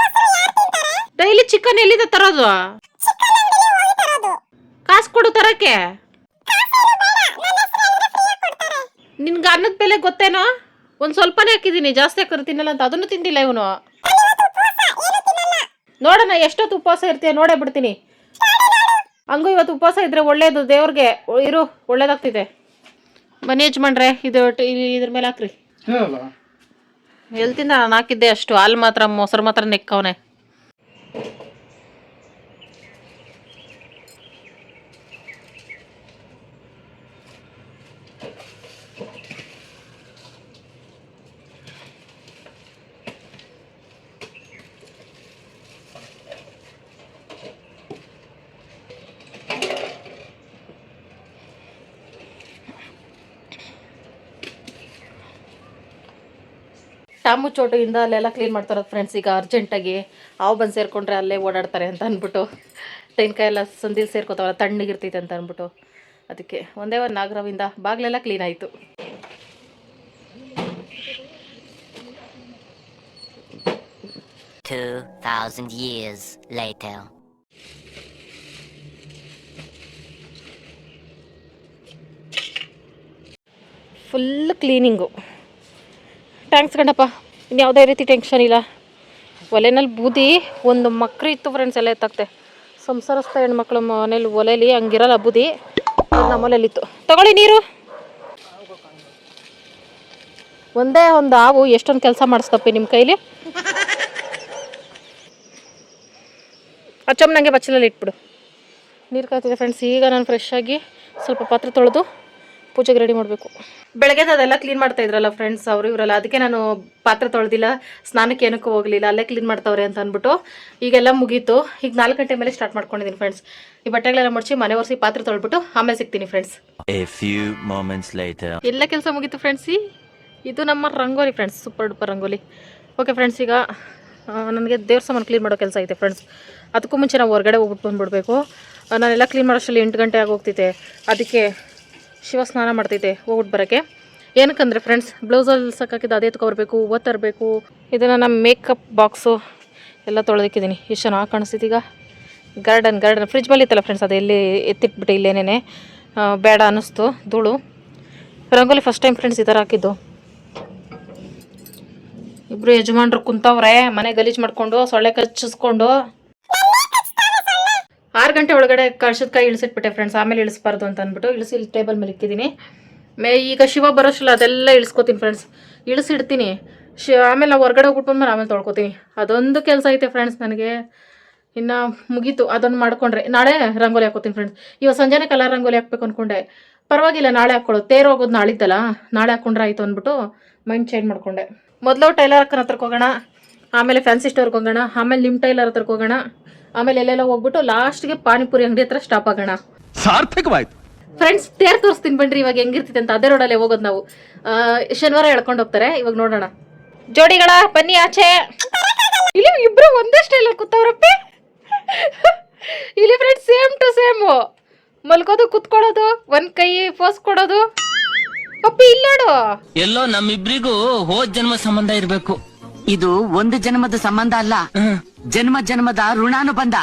ಡೈಲಿ ಚಿಕನ್ ಎಲ್ಲಿಂದ ತರೋದು? ಕಾಸು ಕೊಡು ತರಕ್ಕೆ. ನಿನ್ಗೆ ಅನ್ನದ ಬೆಲೆ ಗೊತ್ತೇನೋ? ಒಂದು ಸ್ವಲ್ಪನೇ ಹಾಕಿದ್ದೀನಿ, ಜಾಸ್ತಿ ಹಾಕಿದ್ರೆ ತಿನ್ನಲ್ಲ ಅಂತ. ಅದನ್ನು ತಿಂದಿಲ್ಲ ಇವನು. ನೋಡೋಣ ಎಷ್ಟೊತ್ತು ಉಪವಾಸ ಇರ್ತೀಯ, ನೋಡೇ ಬಿಡ್ತೀನಿ. ಹಂಗೂ ಇವತ್ತು ಉಪವಾಸ ಇದ್ರೆ ಒಳ್ಳೇದು, ದೇವ್ರಿಗೆ ಇರು, ಒಳ್ಳೇದಾಗ್ತಿದೆ. ಬನ್ನಿ ಯಜಮಾನ್ರೆ, ಇದ್ರ ಮೇಲೆ ಹಾಕ್ರಿ. ಎಲ್ತಿಂದ ನಾನು ಹಾಕಿದ್ದೆ ಅಷ್ಟು. ಹಾಲು ಮಾತ್ರ, ಮೊಸರು ಮಾತ್ರ ನೆಕ್ಕವನೆ. ಟಾಮು ಚೋಟುಯಿಂದ ಅಲ್ಲೆಲ್ಲ ಕ್ಲೀನ್ ಮಾಡ್ತಾರದು ಫ್ರೆಂಡ್ಸ್. ಈಗ ಅರ್ಜೆಂಟಾಗಿ ಹಾವು ಬಂದು ಸೇರಿಕೊಂಡ್ರೆ ಅಲ್ಲೇ ಓಡಾಡ್ತಾರೆ ಅಂತ ಅಂದ್ಬಿಟ್ಟು, ತೆಂಗಿನಕಾಯಿ ಎಲ್ಲ ಸಂದಿಲ್ ಸೇರ್ಕೋತಾವಲ್ಲ ತಣ್ಣಗಿರ್ತೈತೆ ಅಂತ ಅಂದ್ಬಿಟ್ಟು, ಅದಕ್ಕೆ ಒಂದೇ ಒಂದು ನಾಗರವಿಂದ ಬಾಗಿಲೆಲ್ಲ ಕ್ಲೀನ್ ಆಯಿತು. years later. Full cleaning. Thanks Ganappa, ಇನ್ಯಾವುದೇ ರೀತಿ ಟೆನ್ಷನ್ ಇಲ್ಲ. ಒಲೆನಲ್ಲಿ ಬೂದಿ ಒಂದು ಮಕ್ರು ಇತ್ತು ಫ್ರೆಂಡ್ಸ್, ಎಲ್ಲ ಎತ್ತಾಕ್ತೆ. ಸಂಸಾರಸ್ಥ ಹೆಣ್ಮಕ್ಳು ಮನೇಲಿ ಒಲೆಯಲ್ಲಿ ಹಂಗಿರಲ್ಲ ಬೂದಿ, ನಮ್ಮನೇಲಿತ್ತು. ತಗೊಳ್ಳಿ ನೀರು. ಒಂದೇ ಒಂದು ಹಾವು ಎಷ್ಟೊಂದು ಕೆಲಸ ಮಾಡಿಸ್ತಪ್ಪಿ ನಿಮ್ಮ ಕೈಲಿ. ಅಚ್ಚಮ್ಮ ನನಗೆ ಬಚ್ಚಲಲ್ಲಿ ಇಟ್ಬಿಡು. ನೀರು ಕಾಯ್ತಿದೆ ಫ್ರೆಂಡ್ಸ್. ಈಗ ನಾನು ಫ್ರೆಶ್ ಆಗಿ ಸ್ವಲ್ಪ ಪಾತ್ರೆ ತೊಳೆದು ಪೂಜೆಗೆ ರೆಡಿ ಮಾಡಬೇಕು. ಬೆಳಗ್ಗೆ ಅದೆಲ್ಲ ಕ್ಲೀನ್ ಮಾಡ್ತಾ ಇದ್ರಲ್ಲ ಫ್ರೆಂಡ್ಸ್, ಅವರು ಇವರಲ್ಲ, ಅದಕ್ಕೆ ನಾನು ಪಾತ್ರೆ ತೊಳೆದಿಲ್ಲ, ಸ್ನಾನಕ್ಕೆ ಏನಕ್ಕೂ ಹೋಗಲಿಲ್ಲ, ಅಲ್ಲೇ ಕ್ಲೀನ್ ಮಾಡ್ತಾವ್ರೆ ಅಂತ ಅಂದ್ಬಿಟ್ಟು ಈಗೆಲ್ಲ ಮುಗೀತು. ಈಗ 4 ಗಂಟೆ ಮೇಲೆ ಸ್ಟಾರ್ಟ್ ಮಾಡ್ಕೊಂಡಿದ್ದೀನಿ ಫ್ರೆಂಡ್ಸ್. ಈ ಬಟ್ಟೆಗಳೆಲ್ಲ ಮಡಚಿ ಮನೆ ಒರೆಸಿ ಪಾತ್ರೆ ತೊಳ್ಬಿಟ್ಟು ಆಮೇಲೆ ಸಿಗ್ತೀನಿ ಫ್ರೆಂಡ್ಸ್. ಎಲ್ಲ ಕೆಲಸ ಮುಗೀತು ಫ್ರೆಂಡ್ಸ್. ಇದು ನಮ್ಮ rangoli friends, super duper rangoli. Okay friends, ಈಗ ನನಗೆ ದೇವ್ರ ಸಾಮಾನು ಕ್ಲೀನ್ ಮಾಡೋ ಕೆಲಸ ಐತೆ ಫ್ರೆಂಡ್ಸ್. ಅದಕ್ಕೂ ಮುಂಚೆ ನಾವು ಹೊರಗಡೆ ಹೋಗ್ಬಿಟ್ಟು ಬಂದುಬಿಡ್ಬೇಕು. ನಾನೆಲ್ಲ ಕ್ಲೀನ್ ಮಾಡೋಷ್ಟರಲ್ಲಿ 8 ಗಂಟೆ ಆಗೋಗ್ತೈತೆ. ಅದಕ್ಕೆ ಶಿವ ಸ್ನಾನ ಮಾಡ್ತೈತೆ ಹೋಗ್ಬಿಟ್ಟು ಬರೋಕ್ಕೆ. ಏನಕ್ಕಂದರೆ ಫ್ರೆಂಡ್ಸ್, ಬ್ಲೌಸಲ್ಲಿ ಸಾಕಾಕಿದ್ದು ಅದೇ ತೊಗೊಬರ್ಬೇಕು, ಹೂವು ತರಬೇಕು. ಇದನ್ನು ನಮ್ಮ ಮೇಕಪ್ ಬಾಕ್ಸು ಎಲ್ಲ ತೊಳೆದಿಕ್ಕಿದ್ದೀನಿ. ಎಷ್ಟು ಚೆನ್ನಾಗಿ ಕಾಣಿಸ್ತೈತೆ. ಈಗ ಗಾರ್ಡನ್ ಫ್ರಿಜ್ ಮೇಲೆ ಇತ್ತಲ್ಲ ಫ್ರೆಂಡ್ಸ್, ಅದು ಎಲ್ಲಿ ಎತ್ತಿಟ್ಬಿಟ್ಟು ಇಲ್ಲೇನೇ ಬೇಡ ಅನ್ನಿಸ್ತು ಧೂಳು. ರಂಗೋಲಿ ಫಸ್ಟ್ ಟೈಮ್ ಫ್ರೆಂಡ್ಸ್ ಈ ಥರ ಹಾಕಿದ್ದು. ಇಬ್ಬರು ಯಜಮಾನ್ರು ಕುಂತವ್ರೆ ಮನೆ ಗಲೀಜು ಮಾಡಿಕೊಂಡು, ಸೊಳ್ಳೆ ಕಚ್ಚಿಸ್ಕೊಂಡು. 6 ಗಂಟೆ ಒಳಗಡೆ ಕಳ್ಸದ ಕೈ ಇಳಿಸಿಟ್ಬಿಟ್ಟೆ ಫ್ರೆಂಡ್ಸ್. ಆಮೇಲೆ ಇಳಿಸ್ಬಾರ್ದು ಅಂತ ಅಂದ್ಬಿಟ್ಟು ಇಳಿಸಿ ಇಲ್ಲಿ ಟೇಬಲ್ ಮೇಲೆ ಇಕ್ಕಿದ್ದೀನಿ. ಈಗ ಶಿವ ಬರೋಷ್ಟಲ್ಲ ಅದೆಲ್ಲ ಇಳಿಸ್ಕೊತೀನಿ ಫ್ರೆಂಡ್ಸ್, ಇಳಿಸಿಡ್ತೀನಿ. ಆಮೇಲೆ ನಾವು ಹೊರಗಡೆ ಹೋಗ್ಬಿಟ್ಟು ಬಂದ್ಮೇಲೆ ಆಮೇಲೆ ತೊಳ್ಕೊತೀನಿ. ಅದೊಂದು ಕೆಲಸ ಐತೆ ಫ್ರೆಂಡ್ಸ್ ನನಗೆ. ಇನ್ನು ಮುಗೀತು ಅದನ್ನು ಮಾಡ್ಕೊಂಡ್ರೆ ನಾಳೆ ರಂಗೋಲಿ ಹಾಕೋತೀನಿ ಫ್ರೆಂಡ್ಸ್. ಇವಾಗ ಸಂಜೆನೇ ಕಲರ್ ರಂಗೋಲಿ ಹಾಕ್ಬೇಕು ಅಂದ್ಕೊಂಡೆ. ಪರವಾಗಿಲ್ಲ, ನಾಳೆ ಹಾಕ್ಕೊಳ್ಳೋದು, ತೇರು ಹೋಗೋದು ನಾಳಿದ್ದಲ್ಲ, ನಾಳೆ ಹಾಕ್ಕೊಂಡ್ರೆ ಆಯಿತು ಅಂದ್ಬಿಟ್ಟು ಮೈಂಡ್ ಚೇಂಜ್ ಮಾಡ್ಕೊಂಡೆ. ಮೊದಲು ಟೈಲರ್ ಅಕ್ಕನ ಹತ್ರಕ್ಕೆ ಹೋಗೋಣ, ಆಮೇಲೆ ಫ್ಯಾನ್ಸಿ ಸ್ಟೋರ್ಗೆ ಹೋಗೋಣ, ಆಮೇಲೆ ನಿಮ್ಮ ಟೈಲರ್ ಹತ್ರಕ್ಕೆ ಹೋಗೋಣ, ಆಮೇಲೆ ಎಲ್ಲೆಲ್ಲ ಹೋಗ್ಬಿಟ್ಟು ಲಾಸ್ಟ್ಗೆ ಪಾನಿಪುರಿ ಅಂಗಡಿ ಹತ್ರ ಸ್ಟಾಪ್ ಆಗೋಣ. ಸಾರ್ಥಕವಾಯ್ತು ಫ್ರೆಂಡ್ಸ್. ತೇರು ತೋರಿಸ್ತೀನಿ ಬನ್ರಿ ಇವಾಗ ಹೆಂಗಿರ್ತಿದೆ ಅಂತ. ಅದೇ ರೋಡಲ್ಲೇ ಹೋಗೋದು ನಾವು. ಶನಿವಾರ ಎಳ್ಕೊಂಡು ಹೋಗ್ತಾರೆ. ಇವಾಗ ನೋಡೋಣ. ಜೋಡಿಗಳ ಬನ್ನಿ ಆಚೆ. ಇಲ್ಲಿ ಇಬ್ರು ಒಂದೇ ಸ್ಟೈಲಲ್ಲಿ ಕೂತವ್ರಪ್ಪಿ. ಇಲ್ಲಿ ಫ್ರೆಂಡ್ಸ್ ಸೇಮ್ ಟು ಸೇಮು. ಮಲ್ಕೋದು, ಕುತ್ಕೊಳ್ಳೋದು, ಒಂದ್ ಕೈ ಪೋಸ್ ಕೊಡೋದು. ಅಪ್ಪಿ ಇಲ್ಲಿ ನೋಡು. ಎಲ್ಲೋ ನಮ್ಮಿಬ್ರಿಗೂ ಹೋದ್ ಜನ್ಮ ಸಂಬಂಧ ಇರ್ಬೇಕು. ಇದು ಒಂದು ಜನ್ಮದ ಸಂಬಂಧ ಅಲ್ಲ, ಜನ್ಮ ಜನ್ಮದ ಋಣಾನುಬಂಧ.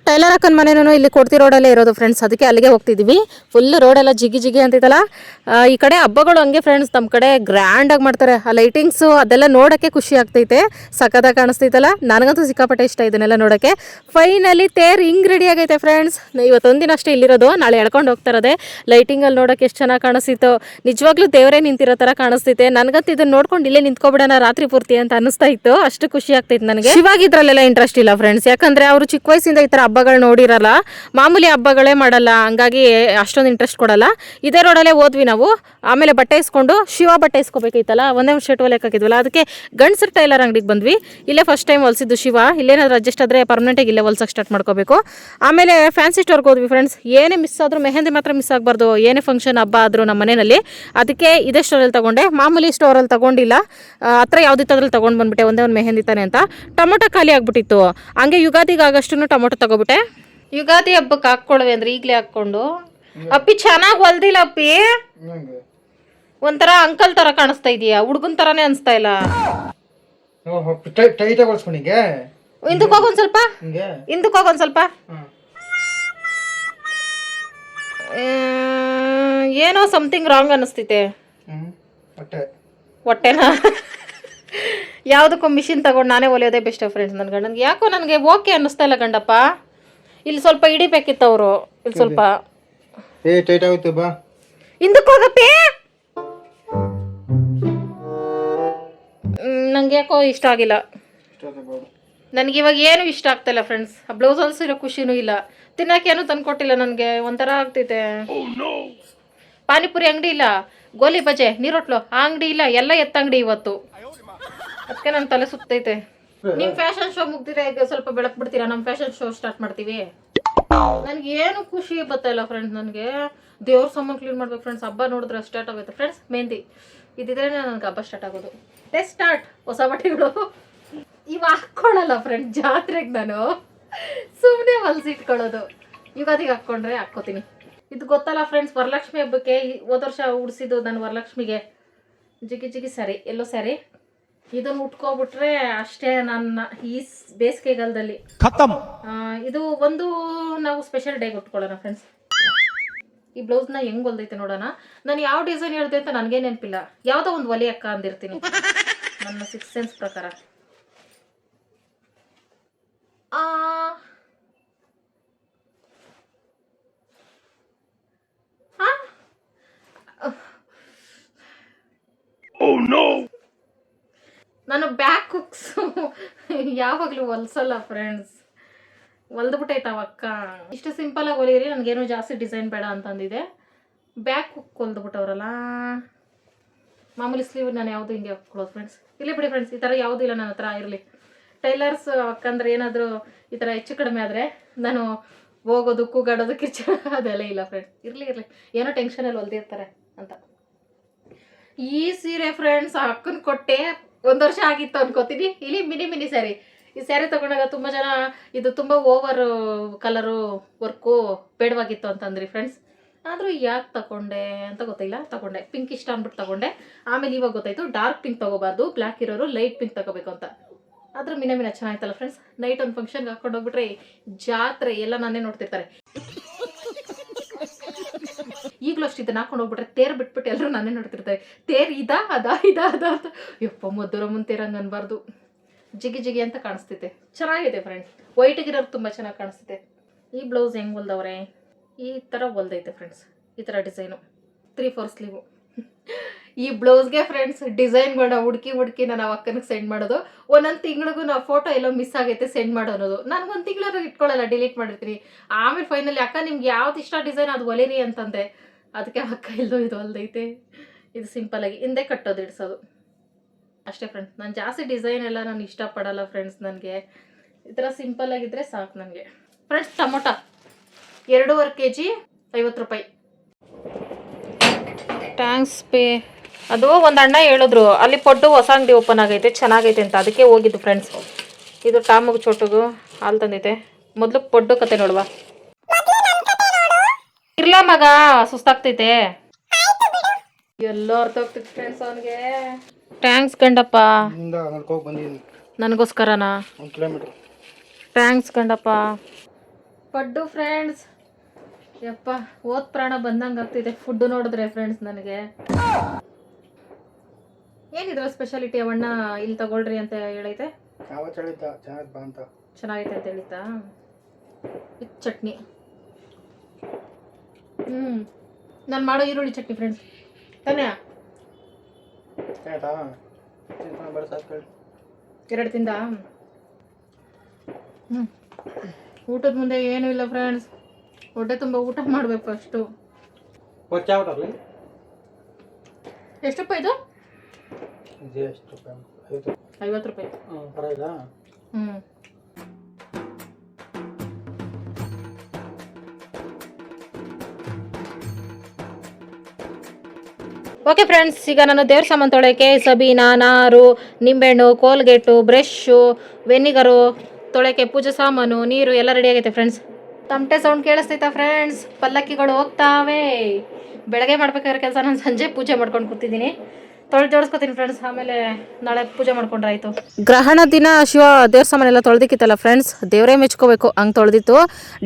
ಟೈಲರ್ ಅಕ್ಕನ ಮನೇನೂ ಇಲ್ಲಿ ಕೊಡ್ತಿ ರೋಡಲ್ಲೇ ಇರೋದು ಫ್ರೆಂಡ್ಸ್. ಅದಕ್ಕೆ ಅಲ್ಲಿಗೆ ಹೋಗ್ತಿದ್ವಿ. ಫುಲ್ ರೋಡೆಲ್ಲ ಜಿಗಿ ಅಂತೈತಲ್ಲ. ಈ ಕಡೆ ಹಬ್ಬಗಳು ಹಂಗೆ ಫ್ರೆಂಡ್ಸ್, ನಮ್ಮ ಕಡೆ ಗ್ರ್ಯಾಂಡಾಗಿ ಮಾಡ್ತಾರೆ. ಆ ಲೈಟಿಂಗ್ಸು ಅದೆಲ್ಲ ನೋಡೋಕ್ಕೆ ಖುಷಿ ಆಗ್ತೈತೆ. ಸಖತ್ತಾಗಿ ಕಾಣಿಸ್ತೈತಲ್ಲ. ನನಗಂತೂ ಸಿಕ್ಕಾಪಟ್ಟೆ ಇಷ್ಟ ಇದನ್ನೆಲ್ಲ ನೋಡೋಕ್ಕೆ. ಫೈನಲಿ ತೇರು ಹಿಂಗೆ ರೆಡಿ ಆಗೈತೆ ಫ್ರೆಂಡ್ಸ್. ಇವತ್ತೊಂದಿನ ಅಷ್ಟೇ ಇಲ್ಲಿರೋದು, ನಾಳೆ ಎಳ್ಕೊಂಡು ಹೋಗ್ತಾರದೆ. ಲೈಟಿಂಗಲ್ಲಿ ನೋಡೋಕ್ಕೆ ಎಷ್ಟು ಚೆನ್ನಾಗಿ ಕಾಣಿಸ್ತಿತ್ತು. ನಿಜವಾಗ್ಲೂ ದೇವರೇ ನಿಂತಿರೋ ಥರ ಕಾಣಿಸ್ತೈತೆ. ನನಗಂತೂ ಇದನ್ನು ನೋಡ್ಕೊಂಡು ಇಲ್ಲೇ ನಿಂತ್ಕೊಬಿಡೋಣ ರಾತ್ರಿ ಪೂರ್ತಿ ಅಂತ ಅನಿಸ್ತಾ ಇತ್ತು. ಅಷ್ಟು ಖುಷಿ ಆಗ್ತೈತೆ ನನಗೆ. ಇವಾಗಿದ್ರಲ್ಲೆಲ್ಲ ಇಂಟ್ರೆಸ್ಟ್ ಇಲ್ಲ ಫ್ರೆಂಡ್ಸ್, ಯಾಕಂದರೆ ಅವರು ಚಿಕ್ಕ ವಯಸ್ಸಿಂದ ಈ ಥರ ಹಬ್ಬಗಳು ನೋಡಿರಲ್ಲ, ಮಾಮೂಲಿ ಹಬ್ಬಗಳೇ ಮಾಡಲ್ಲ, ಹಂಗಾಗಿ ಅಷ್ಟೊಂದು ಇಂಟ್ರೆಸ್ಟ್ ಕೊಡಲ್ಲ. ಇದೇ ರೋಡಲ್ಲೇ ಹೋದ್ವಿ ನಾವು. ಆಮೇಲೆ ಬಟ್ಟೆ ಇಸ್ಕೊಂಡು ಶಿವ ಬಟ್ಟೆ ಇಸ್ಕೋಬೇಕೈತಲ್ಲ, ಒಂದೇ ಒಂದು ಶರ್ಟ್ ಹೊಲಿಯಕ್ಕೆ ಹಾಕಿದ್ವಲ್ಲ, ಅದಕ್ಕೆ ಗಂಡಸರ ಟೈಲರ್ ಅಂಗಡಿಗೆ ಬಂದ್ವಿ. ಇಲ್ಲೇ ಫಸ್ಟ್ ಟೈಮ್ ಹೊಲಿಸಿದ್ದು ಶಿವ. ಇಲ್ಲೇನಾದ್ರೂ ಅಡ್ಜಸ್ಟ್ ಆದರೆ ಪರ್ಮನೆಂಟಾಗಿ ಇಲ್ಲೇ ಹೊಲ್ಸಕ್ಕೆ ಸ್ಟಾರ್ಟ್ ಮಾಡ್ಕೋಬೇಕು. ಆಮೇಲೆ ಫ್ಯಾನ್ಸಿ ಸ್ಟೋರ್ಗೆ ಹೋದ್ವಿ ಫ್ರೆಂಡ್ಸ್. ಏನೇ ಮಿಸ್ ಆದರೂ ಮೆಹಂದಿ ಮಾತ್ರ ಮಿಸ್ ಆಗಬಾರ್ದು, ಏನೇ ಫಂಕ್ಷನ್ ಹಬ್ಬ ಆದರೂ ನಮ್ಮ ಮನೆಯಲ್ಲಿ. ಅದಕ್ಕೆ ಇದೇ ಸ್ಟೋರಲ್ಲಿ ತೊಗೊಂಡೆ, ಮಾಮೂಲಿ ಸ್ಟೋರಲ್ಲಿ ತೊಗೊಂಡಿಲ್ಲ. ಹತ್ರ ಯಾವುದಿತ್ತದ್ರಲ್ಲಿ ತೊಗೊಂಡು ಬಂದ್ಬಿಟ್ಟೆ, ಒಂದೇ ಒಂದು ಮೆಹಂದಿ ತಾನೆ ಅಂತ. ಟೊಮೊಟೊ ಖಾಲಿ ಆಗ್ಬಿಟ್ಟಿತ್ತು, ಹಂಗೆ ಯುಗಾದಿಗೆ ಆಗಷ್ಟು ಟೊಮೊಟೊ ತಗೋಬಿಟ್ಟೆ. ಯುಗಾದಿ ಹಬ್ಬಕ್ಕೆ ಹಾಕ್ಕೊಳ್ವೆ ಅಂದ್ರೆ ಈಗಲೇ ಹಾಕ್ಕೊಂಡು. ಅಪ್ಪಿ ಚೆನ್ನಾಗಿ ಹೊಲ್ದಿಲ್ಲ ಅಪ್ಪಿ, ಒಂಥರ ಅಂಕಲ್ ತರ ಕಾಣಿಸ್ತಾ ಇದೀಯಾ, ಹುಡುಗನ್ ತರಾನೇ ಅನ್ಸ್ತಾ ಇಲ್ಲ. ಹಿಂದಕ್ಕೆ ಹೋಗೊಂದ್ ಸ್ವಲ್ಪ, ಹಿಂದಕ್ಕೆ ಹೋಗೊಂದ್ ಸ್ವಲ್ಪ. ಏನೋ ಸಮಥಿಂಗ್ ರಾಂಗ್ ಅನಿಸ್ತೈತೆ. ಹೊಟ್ಟೆನಾ? ಯಾವುದಕ್ಕೂ ಮಿಷಿನ್ ತಗೊಂಡು ನಾನೇ ಹೊಲಿಯೋದೇ ಬೆಸ್ಟ್ ಫ್ರೆಂಡ್ಸ್. ನನ್ನ ಗಂಡನಿಗೆ ಯಾಕೋ ನನಗೆ ಓಕೆ ಅನ್ನಿಸ್ತಾ ಇಲ್ಲ ಗಂಡಪ್ಪ. ಇಲ್ಲಿ ಸ್ವಲ್ಪ ಹಿಡಿಬೇಕಿತ್ತು ಅವರು, ಇಲ್ಲಿ ಸ್ವಲ್ಪ ಹಿಂದಕ್ಕೆ ಹೋಗಪ್ಪಿ. ನಂಗೆ ಯಾಕೋ ಇಷ್ಟ ಆಗಿಲ್ಲ. ನನಗೆ ಇವಾಗ ಏನು ಇಷ್ಟ ಆಗ್ತಾಯಿಲ್ಲ ಫ್ರೆಂಡ್ಸ್. ಆ ಬ್ಲೌಸ್ ಹೊಲ್ಸಿರೋ ಖುಷಿನೂ ಇಲ್ಲ, ತಿನ್ನೋಕೇನು ತಂದು ಕೊಟ್ಟಿಲ್ಲ ನನಗೆ. ಒಂಥರ ಆಗ್ತೈತೆ. ಪಾನಿಪುರಿ ಅಂಗಡಿ ಇಲ್ಲ, ಗೋಲಿ ಬಜೆ, ನೀರೊಟ್ಲು ಆ ಅಂಗಡಿ ಇಲ್ಲ, ಎಲ್ಲ ಎತ್ತಂಗಡಿ ಇವತ್ತು. ಅದಕ್ಕೆ ನನ್ನ ತಲೆ ಸುತ್ತೈತೆ. ನಿಮ್ಮ ಫ್ಯಾಷನ್ ಶೋ ಮುಗ್ದಿರ ಈಗ ಸ್ವಲ್ಪ ಬೆಳಕ್ ಬಿಡ್ತೀರಾ? ನಮ್ಮ ಫ್ಯಾಷನ್ ಶೋ ಸ್ಟಾರ್ಟ್ ಮಾಡ್ತೀವಿ. ನನಗೆ ಏನು ಖುಷಿ ಬರ್ತಾ ಇಲ್ಲ ಫ್ರೆಂಡ್ಸ್. ನನಗೆ ದೇವ್ರ ಸಾಮಾನು ಕ್ಲೀನ್ ಮಾಡ್ಬೇಕು ಫ್ರೆಂಡ್ಸ್. ಹಬ್ಬ ನೋಡಿದ್ರೆ ಸ್ಟಾರ್ಟ್ ಆಗುತ್ತೆ ಫ್ರೆಂಡ್ಸ್. ಮೆಹಂದಿ ಇದಿದ್ರೆ ನನಗೆ ಹಬ್ಬ ಸ್ಟಾರ್ಟ್ ಆಗೋದು. ಸ್ಟಾರ್ಟ್ ಹೊಸ ಬಟ್ಟೆಗಳು ಇವು ಹಾಕ್ಕೊಳ್ಳಲ್ಲ ಫ್ರೆಂಡ್, ಜಾತ್ರೆಗೆ ನಾನು ಸುಮ್ಮನೆ ಹೊಲ್ಸಿಟ್ಕೊಳ್ಳೋದು. ಯುಗಾದಿಗೆ ಹಾಕ್ಕೊಂಡ್ರೆ ಹಾಕ್ಕೋತೀನಿ. ಇದು ಗೊತ್ತಲ್ಲ ಫ್ರೆಂಡ್ಸ್, ವರಲಕ್ಷ್ಮಿ ಹಬ್ಬಕ್ಕೆ ಹೋದ ವರ್ಷ ಉಡ್ಸಿದ್ದು ನಾನು ವರಲಕ್ಷ್ಮಿಗೆ ಜಿಗಿ ಜಿಗಿ ಸ್ಯಾರಿ, ಎಲ್ಲೋ ಸ್ಯಾರಿ. ಇದನ್ನು ಉಟ್ಕೊಬಿಟ್ರೆ ಅಷ್ಟೇ ನನ್ನ ಈ ಬೇಸಿಗೆಗಾಲದಲ್ಲಿ ಖತಮ್. ಇದು ಒಂದು ನಾವು ಸ್ಪೆಷಲ್ ಡೇಗೆ ಉಟ್ಕೊಳ್ಳೋಣ ಫ್ರೆಂಡ್ಸ್. ಈ ಬ್ಲೌಸ್ನ ಹೆಂಗ್ ಹೊಲ್ದೈತೆ ನೋಡೋಣ. ನಾನು ಯಾವ ಡಿಸೈನ್ ಹೇಳ್ದೆ ಅಂತ ನನಗೆ ನೆನಪಿಲ್ಲ. ಯಾವುದೋ ಒಂದು ಒಲಿ ಅಕ್ಕ ಅಂದಿರ್ತೀನಿ ನನ್ನ 6th ಸೆನ್ಸ್ ಪ್ರಕಾರ. ನಾನು ಬ್ಯಾಕ್ ಹುಕ್ಸ್ ಯಾವಾಗಲೂ ಹೊಲ್ಸಲ್ಲ ಫ್ರೆಂಡ್ಸ್, ಹೊಲ್ದ್ಬಿಟ್ಟೈತವಕ್ಕ. ಇಷ್ಟು ಸಿಂಪಲಾಗಿ ಹೊಲಿಯಿರಿ, ನನಗೇನು ಜಾಸ್ತಿ ಡಿಸೈನ್ ಬೇಡ ಅಂತಂದಿದೆ. Back hook ಹೊಲ್ದ್ಬಿಟ್ಟವ್ರಲ್ಲ. ಮಾಮೂಲಿ ಸ್ಲೀವ್ ನಾನು ಯಾವುದು ಹಿಂಗೆ ಹಾಕ್ಕೊಳ್ಳೋದು ಫ್ರೆಂಡ್ಸ್. ಇಲ್ಲಿ ಬಿಡಿ ಫ್ರೆಂಡ್ಸ್, ಈ ಥರ ಯಾವುದೂ ಇಲ್ಲ ನನ್ನ ಹತ್ರ. ಇರಲಿ ಟೈಲರ್ಸ್ ಅಕ್ಕಂದ್ರೆ ಏನಾದರೂ ಈ ಥರ ಹೆಚ್ಚು ಕಡಿಮೆ ಆದರೆ ನಾನು ಹೋಗೋದು ಕೂಗಾಡೋದು ಅದೆಲ್ಲ ಇಲ್ಲ ಫ್ರೆಂಡ್ಸ್. ಇರಲಿ ಏನೋ ಟೆನ್ಷನಲ್ಲಿ ಹೊಲ್ದಿರ್ತಾರೆ ಅಂತ. ಈ ಸೀರೆ ಫ್ರೆಂಡ್ಸ್ ಅಕ್ಕನ ಕೊಟ್ಟೆ 1 ವರ್ಷ ಆಗಿತ್ತು ಅನ್ಕೋತೀನಿ. ಇಲ್ಲಿ ಮಿನಿ ಸ್ಯಾರಿ. ಈ ಸ್ಯಾರಿ ತೊಗೊಂಡಾಗ ತುಂಬ ಜನ ಇದು ತುಂಬ ಓವರ್ ಕಲರು ವರ್ಕು ಬೇಡವಾಗಿತ್ತು ಅಂತಂದ್ರಿ ಫ್ರೆಂಡ್ಸ್. ಆದರೂ ಯಾಕೆ ತಗೊಂಡೆ ಅಂತ ಗೊತ್ತಿಲ್ಲ, ತಗೊಂಡೆ. ಪಿಂಕ್ ಇಷ್ಟ ಅಂದ್ಬಿಟ್ಟು ತಗೊಂಡೆ. ಆಮೇಲೆ ಇವಾಗ ಗೊತ್ತಾಯಿತು ಡಾರ್ಕ್ ಪಿಂಕ್ ತೊಗೋಬಾರ್ದು, ಬ್ಲ್ಯಾಕ್ ಇರೋರು ಲೈಟ್ ಪಿಂಕ್ ತಗೋಬೇಕು ಅಂತ. ಆದರೂ ಮಿನ ಚೆನ್ನಾಗಿತ್ತಲ್ಲ ಫ್ರೆಂಡ್ಸ್. ನೈಟ್ ಒಂದು ಫಂಕ್ಷನ್ಗೆ ಹಾಕೊಂಡು ಹೋಗ್ಬಿಟ್ರೆ ಜಾತ್ರೆ ಎಲ್ಲ ನಾನೇ ನೋಡ್ತಿರ್ತಾರೆ. ಈಗಲೂ ಅಷ್ಟು ಇದನ್ನ ಹಾಕೊಂಡು ಹೋಗ್ಬಿಟ್ರೆ ತೇರು ಬಿಟ್ಬಿಟ್ಟು ಎಲ್ಲರೂ ನಾನೇ ನೋಡ್ತಿರ್ತಾರೆ. ತೇರು ಇದಾ ಅಂತ. ಯಪ್ಪ ಮದ್ದೂರಮ್ಮನ ತೇರಂಗೆ ಅನ್ಬಾರ್ದು, ಜಿಗಿ ಅಂತ ಕಾಣಿಸ್ತೈತೆ. ಚೆನ್ನಾಗಿದೆ ಫ್ರೆಂಡ್ಸ್, ವೈಟಿಗಿರೋರು ತುಂಬ ಚೆನ್ನಾಗಿ ಕಾಣಿಸ್ತೈತೆ. ಈ ಬ್ಲೌಸ್ ಹೆಂಗೆ ಹೊಲ್ದವ್ರೆ, ಈ ಥರ ಹೊಲ್ದೈತೆ ಫ್ರೆಂಡ್ಸ್. ಈ ಥರ ಡಿಸೈನು 3/4 ಸ್ಲೀವು. ಈ ಬ್ಲೌಸ್ಗೆ ಫ್ರೆಂಡ್ಸ್ ಡಿಸೈನ್ಗಳನ್ನ ಹುಡುಕಿ ನಾನು ಅಕ್ಕನಿಗೆ ಸೆಂಡ್ ಮಾಡೋದು. ಒಂದೊಂದು ತಿಂಗಳಿಗೂ ನಾವು ಫೋಟೋ ಎಲ್ಲೋ ಮಿಸ್ ಆಗೈತೆ ಸೆಂಡ್ ಮಾಡೋದು. ನನಗೆ 1 ತಿಂಗಳಾದ್ರೂ ಇಟ್ಕೊಳ್ಳಲ್ಲ, ಡಿಲೀಟ್ ಮಾಡಿರ್ತೀನಿ. ಆಮೇಲೆ ಫೈನಲಿ ಅಕ್ಕ ನಿಮ್ಗೆ ಯಾವ್ದು ಇಷ್ಟ ಡಿಸೈನ್ ಅದು ಹೊಲಿರಿ ಅಂತಂದೆ. ಅದಕ್ಕೆ ಅಕ್ಕ ಇಲ್ದೋ ಇದು ಹೊಲ್ದೈತೆ. ಇದು ಸಿಂಪಲಾಗಿ ಹಿಂದೆ ಕಟ್ಟೋದು ಇಡ್ಸೋದು ಅಷ್ಟೇ ಫ್ರೆಂಡ್ಸ್. ನಾನು ಜಾಸ್ತಿ ಡಿಸೈನ್ ಎಲ್ಲ ನಾನು ಇಷ್ಟಪಡಲ್ಲ ಫ್ರೆಂಡ್ಸ್. ನನಗೆ ಈ ಥರ ಸಿಂಪಲಾಗಿದ್ದರೆ ಸಾಕು ನನಗೆ ಫ್ರೆಂಡ್ಸ್. ಟೊಮೊಟೊ 2.5 kg 50 ರೂಪಾಯಿ. ಟ್ಯಾಂಕ್ಸ್ ಪೇ. ಅದು ಒಂದು ಅಣ್ಣ ಹೇಳಿದ್ರು ಅಲ್ಲಿ ಪೊಡ್ಡು ಹೊಸ ಅಂಗಡಿ ಓಪನ್ ಆಗೈತೆ ಚೆನ್ನಾಗೈತೆ ಅಂತ, ಅದಕ್ಕೆ ಹೋಗಿದ್ದು ಫ್ರೆಂಡ್ಸ್. ಇದು ಟಾಮಗು ಚೋಟುಗು ಹಾಲು ತಂದೈತೆ. ಮೊದಲು ಪೊಡ್ಡು ಕತೆ ನೋಡುವ. ಇರ್ಲ ಮಗ, ಸುಸ್ತಾಗ್ತೈತೆ. ಎಲ್ಲೋ ಅರ್ಥ ಹೋಗ್ತೈತೆ ಫ್ರೆಂಡ್ಸ್ ಅವನಿಗೆ. ಟ್ಯಾಂಕ್ಸ್ ಗಂಡಪ್ಪ, ನನಗೋಸ್ಕರನಾ 1 ಕಿಲೋಮೀಟರ್. ಟ್ಯಾಂಕ್ಸ್ ಗಂಡಪ್ಪ. ಪಡ್ಡು ಫ್ರೆಂಡ್ಸ್. ಯಪ್ಪ ಓದ್ ಪ್ರಾಣ ಬಂದಂಗೆ ಆಗ್ತಿದೆ ಫುಡ್ ನೋಡಿದ್ರೆ ಫ್ರೆಂಡ್ಸ್. ನನಗೆ ಏನಿದ್ರ ಸ್ಪೆಷಾಲಿಟಿ ಅವಣ್ಣ ಇಲ್ಲಿ ತಗೊಳ್ರಿ ಅಂತ ಹೇಳೈತೆ. ಚೆನ್ನಾಗೈತೆ ಅಂತ ಹೇಳಿತಾ. ಇದು ಚಟ್ನಿ. ನಾನು ಮಾಡೋ ಈರುಳ್ಳಿ ಚಟ್ನಿ ಫ್ರೆಂಡ್ಸ್ ತಾನೇ. 2 ತಿಂದ. ಊಟದ ಮುಂದೆ ಏನೂ ಇಲ್ಲ ಫ್ರೆಂಡ್ಸ್. ಹೊಟ್ಟೆ ತುಂಬ ಊಟ ಮಾಡಬೇಕು ಫಸ್ಟು. ಎಷ್ಟಪ್ಪ ಇದು? 50 ರೂಪಾಯಿ. ಓಕೆ ಫ್ರೆಂಡ್ಸ್, ಈಗ ನಾನು ದೇವ್ರ ಸಾಮಾನು ತೊಳೆಯೋಕ್ಕೆ ಸಬೀನಾ, ನಾರು, ನಿಂಬೆಹಣ್ಣು, ಕೋಲ್ಗೇಟು, ಬ್ರಷ್ಷು, ವೆನಿಗರು, ತೊಳೆಯೋಕ್ಕೆ ಪೂಜೆ ಸಾಮಾನು, ನೀರು ಎಲ್ಲ ರೆಡಿ ಆಗೈತೆ ಫ್ರೆಂಡ್ಸ್. ತಮಟೆ ಸೌಂಡ್ ಕೇಳಿಸ್ತೈತಾ ಫ್ರೆಂಡ್ಸ್? ಪಲ್ಲಕ್ಕಿಗಳು ಹೋಗ್ತಾವೆ. ಬೆಳಗ್ಗೆ ಮಾಡ್ಬೇಕಾದ್ರೆ ಕೆಲಸ ನಾನು ಸಂಜೆ ಪೂಜೆ ಮಾಡ್ಕೊಂಡು ಕೂತಿದ್ದೀನಿ. ಜೋಡಿಸ್ಕೊತೀನಿ ಫ್ರೆಂಡ್ಸ್, ಆಮೇಲೆ ನಾಳೆ ಪೂಜೆ ಮಾಡ್ಕೊಂಡ್ರಾಯ್ತು. ಗ್ರಹಣ ದಿನ ಶಿವ ದೇವ್ರ ಸಾಮಾನೆಲ್ಲ ತೊಳೆದಿಕ್ಕಿತ್ತಲ್ಲ ಫ್ರೆಂಡ್ಸ್, ದೇವರೇ ಮೆಚ್ಕೋಬೇಕು. ಹಂಗೆ ತೊಳೆದಿತ್ತು.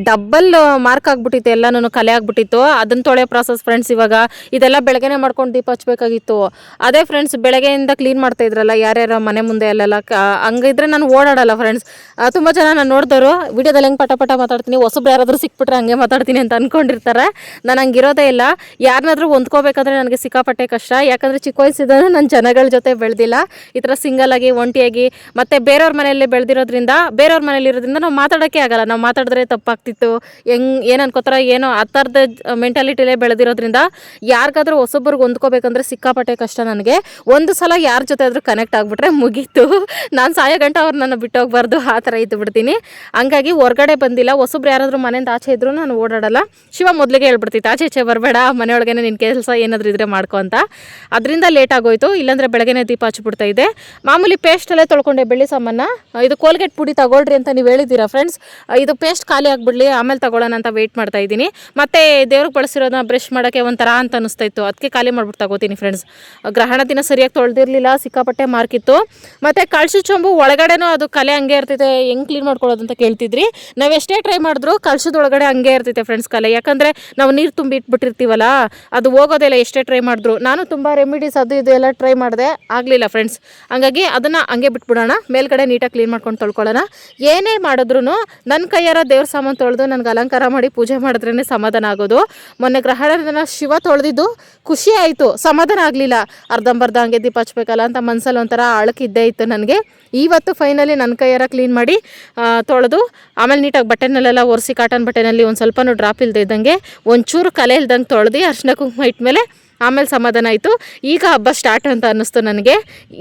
ಡಬ್ಬಲ್ ಮಾರ್ಕ್ ಆಗ್ಬಿಟ್ಟಿತ್ತು, ಎಲ್ಲನೂ ಕಲೆ ಆಗ್ಬಿಟ್ಟಿತ್ತು. ಅದನ್ನ ತೊಳೆಯೋ ಪ್ರಾಸೆಸ್ ಫ್ರೆಂಡ್ಸ್. ಇವಾಗ ಇದೆಲ್ಲ ಬೆಳಗ್ಗೆನೇ ಮಾಡ್ಕೊಂಡು ದೀಪ ಹಚ್ಬೇಕಾಗಿತ್ತು. ಅದೇ ಫ್ರೆಂಡ್ಸ್ ಬೆಳಗ್ಗೆಯಿಂದ ಕ್ಲೀನ್ ಮಾಡ್ತಾ ಇದ್ರಲ್ಲ ಯಾರ್ಯಾರ ಮನೆ ಮುಂದೆ ಅಲ್ಲೆಲ್ಲ, ಹಂಗಿದ್ರೆ ನಾನು ಓಡಾಡಲ್ಲ ಫ್ರೆಂಡ್ಸ್. ತುಂಬ ಜನ ನಾನು ನೋಡಿದವರು ವಿಡಿಯೋದಲ್ಲಿ ಹೆಂಗೆ ಪಟ ಮಾತಾಡ್ತೀನಿ, ಹೊಸಬ್ರು ಯಾರಾದರೂ ಸಿಕ್ಬಿಟ್ರೆ ಹಂಗೆ ಮಾತಾಡ್ತೀನಿ ಅಂತ ಅಂದ್ಕೊಂಡಿರ್ತಾರೆ. ನಾನು ಹಂಗಿರೋದೇ ಇಲ್ಲ. ಯಾರನ್ನಾದ್ರೂ ಹೊಂದ್ಕೋಬೇಕಾದ್ರೆ ನನಗೆ ಸಿಕ್ಕಾಪಟ್ಟೆ ಕಷ್ಟ. ಯಾಕಂದರೆ ಚಿಕ್ಕ ವಯಸ್ಸಿದ ನಾನು ಜನಗಳ ಜೊತೆ ಬೆಳೆದಿಲ್ಲ. ಈ ಥರ ಸಿಂಗಲ್ ಆಗಿ ಒಂಟಿಯಾಗಿ ಮತ್ತೆ ಬೇರೆಯವ್ರ ಮನೆಯಲ್ಲಿ ಬೆಳೆದಿರೋದ್ರಿಂದ, ಬೇರೆಯವ್ರ ಮನೇಲಿ ಇರೋದ್ರಿಂದ ನಾವು ಮಾತಾಡೋಕ್ಕೆ ಆಗಲ್ಲ. ನಾವು ಮಾತಾಡಿದ್ರೆ ತಪ್ಪಾಗ್ತಿತ್ತು, ಏನು ಅನ್ಕೋತಾರ ಏನೋ ಆ ಥರದ ಮೆಂಟಾಲಿಟಿಲೇ ಬೆಳೆದಿರೋದ್ರಿಂದ ಯಾರಿಗಾದ್ರೂ ಹೊಸೊಬ್ಬರಿಗೆ ಹೊಂದ್ಕೋಬೇಕಂದ್ರೆ ಸಿಕ್ಕಾಪಟ್ಟೆ ಕಷ್ಟ ನನಗೆ. ಒಂದು ಸಲ ಯಾರ ಜೊತೆ ಆದರೂ ಕನೆಕ್ಟ್ ಆಗಿಬಿಟ್ರೆ ಮುಗೀತು. ನಾನು ಸಾಯೋ ಗಂಟ ಅವ್ರು ನನ್ನ ಬಿಟ್ಟು ಹೋಗ್ಬಾರ್ದು, ಆ ಥರ ಇದ್ದು ಬಿಡ್ತೀನಿ. ಹಂಗಾಗಿ ಹೊರಗಡೆ ಬಂದಿಲ್ಲ. ಹೊಸೊಬ್ರು ಯಾರಾದರೂ ಮನೆಯಿಂದ ಆಚೆ ಇದ್ರೂ ನಾನು ಓಡಾಡಲ್ಲ. ಶಿವ ಮೊದಲಿಗೆ ಹೇಳ್ಬಿಡ್ತಿತ್ತು, ಆಚೆ ಬರಬೇಡ, ಮನೆಯೊಳಗೇನೆ ನಿನ್ನ ಕೆಲಸ ಏನಾದರೂ ಇದ್ರೆ ಮಾಡ್ಕೊ ಅಂತ. ಅದರಿಂದ ಲೇಟ್ ಆಗೋಯ್ತು. ಆಗೋಯ್ತು, ಇಲ್ಲಾಂದರೆ ಬೆಳಗ್ಗೆನೇ ದೀಪ ಹಚ್ಬಿಡ್ತಾ ಇದೆ. ಮಾಮೂಲಿ ಪೇಸ್ಟಲ್ಲೇ ತೊಳ್ಕೊಂಡೆ ಬೆಳ್ಳಿ ಸಾಮಾನ. ಇದು ಕೋಲ್ಗೇಟ್ ಪುಡಿ ತಗೊಳ್ರಿ ಅಂತ ನೀವು ಹೇಳಿದ್ದೀರಾ ಫ್ರೆಂಡ್ಸ್. ಇದು ಪೇಸ್ಟ್ ಖಾಲಿ ಆಗಿಬಿಡ್ಲಿ ಆಮೇಲೆ ತಗೊಳ್ಳೋಣ ಅಂತ ವೆಯ್ಟ್ ಮಾಡ್ತಾ ಇದ್ದೀನಿ. ಮತ್ತು ದೇವ್ರಿಗೆ ಬಳಸಿರೋದನ್ನ ಬ್ರಷ್ ಮಾಡೋಕ್ಕೆ ಒಂಥರ ಅಂತ ಅನಿಸ್ತಾ ಇತ್ತು, ಅದಕ್ಕೆ ಖಾಲಿ ಮಾಡ್ಬಿಟ್ಟು ತಗೋತೀನಿ ಫ್ರೆಂಡ್ಸ್. ಗ್ರಹಣ ದಿನ ಸರಿಯಾಗಿ ತೊಳೆದಿರಲಿಲ್ಲ, ಸಿಕ್ಕಾಪಟ್ಟೆ ಮಾರ್ಕಿತ್ತು. ಮತ್ತು ಕಳಶದ ಚೊಂಬು ಒಳಗಡೆನೂ ಅದು ಕಲೆ ಹಂಗೆ ಇರ್ತೈತೆ, ಹೆಂಗೆ ಕ್ಲೀನ್ ಮಾಡ್ಕೊಳ್ಳೋದು ಅಂತ ಕೇಳ್ತಿದ್ರಿ. ನಾವು ಎಷ್ಟೇ ಟ್ರೈ ಮಾಡಿದ್ರು ಕಳಶದ ಒಳಗಡೆ ಹಂಗೆ ಇರ್ತೈತೆ ಫ್ರೆಂಡ್ಸ್ ಕಲೆ, ಯಾಕಂದರೆ ನಾವು ನೀರು ತುಂಬಿ ಇಟ್ಬಿಟ್ಟಿರ್ತೀವಲ್ಲ, ಅದು ಹೋಗೋದಿಲ್ಲ ಎಷ್ಟೇ ಟ್ರೈ ಮಾಡಿದ್ರು. ನಾನು ತುಂಬ ರೆಮಿಡೀಸ್ ಅದು ಇದು ಎಲ್ಲ ಟ್ರೈ ಮಾಡಿದೆ, ಆಗಲಿಲ್ಲ ಫ್ರೆಂಡ್ಸ್. ಹಂಗಾಗಿ ಅದನ್ನು ಹಂಗೆ ಬಿಟ್ಬಿಡೋಣ, ಮೇಲ್ಗಡೆ ನೀಟಾಗಿ ಕ್ಲೀನ್ ಮಾಡ್ಕೊಂಡು ತೊಳ್ಕೊಳ್ಳೋಣ. ಏನೇ ಮಾಡಿದ್ರು ನನ್ನ ಕೈಯಾರ ದೇವ್ರ ಸಾಮಾನು ತೊಳೆದು ನನಗೆ ಅಲಂಕಾರ ಮಾಡಿ ಪೂಜೆ ಮಾಡಿದ್ರೇ ಸಮಾಧಾನ ಆಗೋದು. ಮೊನ್ನೆ ಗ್ರಹಣ ಶಿವ ತೊಳೆದಿದ್ದು ಖುಷಿ ಆಯಿತು, ಸಮಾಧಾನ ಆಗಲಿಲ್ಲ. ಅರ್ಧಂಬರ್ಧ ಹಂಗೆ ದೀಪ ಹಚ್ಬೇಕಲ್ಲ ಅಂತ ಮನಸ್ಸಲ್ಲಿ ಒಂಥರ ಅಳಕಿದ್ದೇ ಇತ್ತು ನನಗೆ. ಇವತ್ತು ಫೈನಲಿ ನನ್ನ ಕೈಯಾರ ಕ್ಲೀನ್ ಮಾಡಿ ತೊಳೆದು ಆಮೇಲೆ ನೀಟಾಗಿ ಬಟ್ಟೆನಲ್ಲೆಲ್ಲ ಒರೆಸಿ ಕಾಟನ್ ಬಟ್ಟೆನಲ್ಲಿ ಒಂದು ಸ್ವಲ್ಪನೂ ಡ್ರಾಪ್ ಇಲ್ಲದೆ ಇದ್ದಂಗೆ ಒಂಚೂರು ಕಲೆ ಇಲ್ದಂಗೆ ತೊಳೆದು ಅರ್ಶಿನ ಕುಂಕುಮ ಇಟ್ಮೇಲೆ ಆಮೇಲೆ ಸಮಾಧಾನ ಆಯಿತು. ಈಗ ಹಬ್ಬ ಸ್ಟಾರ್ಟ್ ಅಂತ ಅನ್ನಿಸ್ತು ನನಗೆ.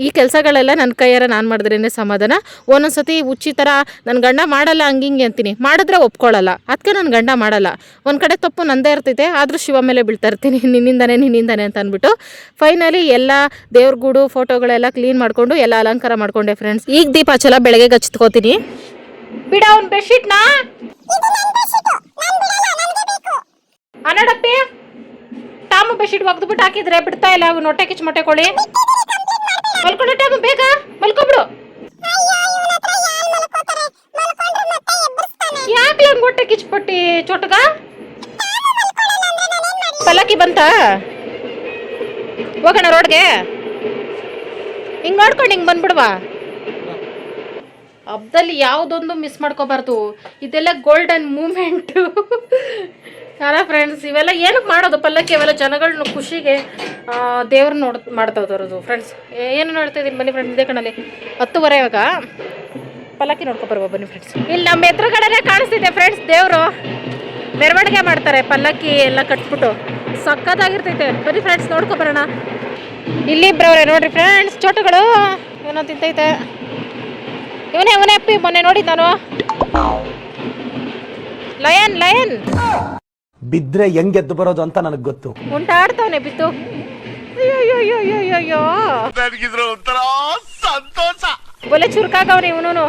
ಈ ಕೆಲಸಗಳೆಲ್ಲ ನನ್ನ ಕೈಯಾರ ನಾನು ಮಾಡಿದ್ರೇ ಸಮಾಧಾನ. ಒಂದೊಂದು ಸತಿ ಹುಚ್ಚಿ ಥರ ನನ್ನ ಗಂಡ ಮಾಡಲ್ಲ ಹಂಗಿಂಗೆ ಅಂತೀನಿ, ಮಾಡಿದ್ರೆ ಒಪ್ಕೊಳ್ಳಲ್ಲ, ಅದಕ್ಕೆ ನನ್ನ ಗಂಡ ಮಾಡಲ್ಲ. ಒಂದು ಕಡೆ ತಪ್ಪು ನಂದೇ ಇರ್ತೈತೆ, ಆದರೂ ಶಿವ ಮೇಲೆ ಬೀಳ್ತಾ ಇರ್ತೀನಿ, ನಿನ್ನಿಂದಾನೆ ಅಂತ ಅಂದ್ಬಿಟ್ಟು. ಫೈನಲಿ ಎಲ್ಲ ದೇವ್ರ ಗೂಡು ಫೋಟೋಗಳೆಲ್ಲ ಕ್ಲೀನ್ ಮಾಡಿಕೊಂಡು ಎಲ್ಲ ಅಲಂಕಾರ ಮಾಡಿಕೊಂಡೆ ಫ್ರೆಂಡ್ಸ್. ಈಗ ದೀಪ ಹಚ್ಚಲ್ಲ, ಬೆಳಗ್ಗೆ ಹಚ್ಕೋತೀನಿ. ಬಿಡ ಅವ್ನು ಬೆಡ್ಶೀಟ್ನಾ ಅನ್ನಡಪ್ಪಿ ತಾಮ ಬೆಡ್ಶೀಟ್ ಒಗ್ದ್ಬಿಟ್ಟು ಹಾಕಿದ್ರೆ ಬಿಡ್ತಾ ಇಲ್ಲ, ಅವ್ನು ಹೊಟ್ಟೆ ಕಿಚ್ಚು ಮೊಟ್ಟೆ ಕೊಳಿ ಮಲ್ಕೊಂಡೇ ಬೇಗ ಮಲ್ಕೊಬಿಡು. ಯಾಕೆ ಹಂಗೆ ಹೊಟ್ಟೆ ಕಿಚ್ಪಟ್ಟಿ ಚೊಟ್ಗ ಪಲ್ಲಕ್ಕಿ ಬಂತ? ಹೋಗೋಣ ರೋಡ್ಗೆ, ಹಿಂಗೆ ನೋಡ್ಕೊಂಡು ಹಿಂಗೆ ಬಂದ್ಬಿಡ್ವಾ. ಹಬ್ಬದಲ್ಲಿ ಯಾವುದೊಂದು ಮಿಸ್ ಮಾಡ್ಕೋಬಾರ್ದು, ಇದೆಲ್ಲ ಗೋಲ್ಡನ್ ಮೂಮೆಂಟು ಅಲ್ಲ ಫ್ರೆಂಡ್ಸ್. ಇವೆಲ್ಲ ಏನಕ್ಕೆ ಮಾಡೋದು ಪಲ್ಲಕ್ಕಿ, ಅವೆಲ್ಲ ಜನಗಳನ್ನ ಖುಷಿಗೆ ದೇವ್ರನ್ನ ಮಾಡ್ತಾ ಹೋದೋದು ಫ್ರೆಂಡ್ಸ್. ಏನು ನೋಡ್ತಾ ಇದ್ದೀನಿ ಬನ್ನಿ ಫ್ರೆಂಡ್ಸ್, ಇದೇ ಕಣ್ಣಲ್ಲಿ 10:30 ಇವಾಗ. ಪಲ್ಲಕ್ಕಿ ನೋಡ್ಕೊಬರ್ಬೋ ಬನ್ನಿ ಫ್ರೆಂಡ್ಸ್. ಇಲ್ಲಿ ನಮ್ಮ ಎದುರುಗಡೆನೇ ಕಾಣಿಸ್ತಿದೆ ಫ್ರೆಂಡ್ಸ್, ದೇವರು ಮೆರವಣಿಗೆ ಮಾಡ್ತಾರೆ ಪಲ್ಲಕ್ಕಿ ಎಲ್ಲ ಕಟ್ಬಿಟ್ಟು, ಸಕ್ಕತ್ತಾಗಿರ್ತೈತೆ. ಬನ್ನಿ ಫ್ರೆಂಡ್ಸ್ ನೋಡ್ಕೊಬರೋಣ. ಇಲ್ಲಿ ಇಬ್ಬರವ್ರೆ ನೋಡ್ರಿ ಫ್ರೆಂಡ್ಸ್, ಚೋಟುಗಳು ಏನೋ ತಿಂತೈತೆ. ಇವನೇ ಅಪ್ಪಿ, ಮೊನ್ನೆ ನೋಡಿದ್ ನಾನು. ಲಯನ್ ಬಿದ್ರೆ ಹೆಂಗೆದ್ದು ಬರೋದು ಅಂತ ನನಗೆ ಗೊತ್ತು. ಉಂಟಾಡ್ತಾವನೆ ಬಿದ್ದು. ಅಯ್ಯೋ ಬೊಲೆ ಚುರುಕಾಗವ್ರಿ ಇವನು.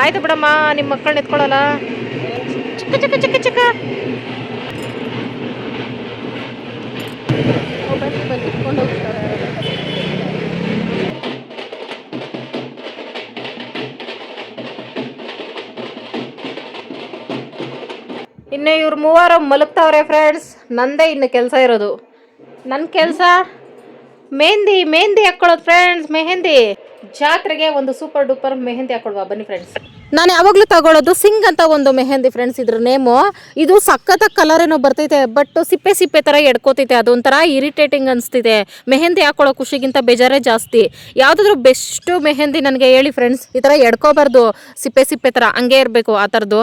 ಆಯ್ತು ಬಿಡಮ್ಮ, ನಿಮ್ಮ ಮಕ್ಕಳನ್ನ ಎತ್ಕೊಳ್ಳಲ್ಲ. ಚಿಕ್ಕ ಇನ್ನು ಇವ್ರು ಮೂವರು ಮಲಗ್ತಾವ್ರೆ ಫ್ರೆಂಡ್ಸ್. ನಂದೇ ಇನ್ನು ಕೆಲಸ ಇರೋದು. ನನ್ನ ಕೆಲಸ ಮೆಹಂದಿ ಹಾಕ್ಕೊಳ್ಳೋದು ಫ್ರೆಂಡ್ಸ್. ಮೆಹಂದಿ ಜಾತ್ರೆಗೆ ಒಂದು ಸೂಪರ್ ಡೂಪರ್ ಮೆಹಂದಿ ಹಾಕೊಳ್ವಾ ಬನ್ನಿ ಫ್ರೆಂಡ್ಸ್. ನಾನು ಯಾವಾಗಲೂ ತಗೊಳ್ಳೋದು ಸಿಂಗ್ ಅಂತ ಒಂದು ಮೆಹಂದಿ ಫ್ರೆಂಡ್ಸ್, ಇದ್ರ ನೇಮು. ಇದು ಸಖತ್ತಾಗಿ ಕಲರ್ ಏನೋ ಬರ್ತೈತೆ, ಬಟ್ ಸಿಪ್ಪೆ ಥರ ಎಡ್ಕೋತೈತೆ, ಅದೊಂಥರ ಇರಿಟೇಟಿಂಗ್ ಅನಿಸ್ತಿದೆ. ಮೆಹಂದಿ ಹಾಕೊಳ್ಳೋ ಖುಷಿಗಿಂತ ಬೇಜಾರೇ ಜಾಸ್ತಿ. ಯಾವುದಾದ್ರೂ ಬೆಸ್ಟು ಮೆಹಂದಿ ನನಗೆ ಹೇಳಿ ಫ್ರೆಂಡ್ಸ್. ಈ ಥರ ಎಡ್ಕೋಬಾರ್ದು, ಸಿಪ್ಪೆ ಥರ ಹಂಗೆ ಇರಬೇಕು ಆ ಥರದ್ದು.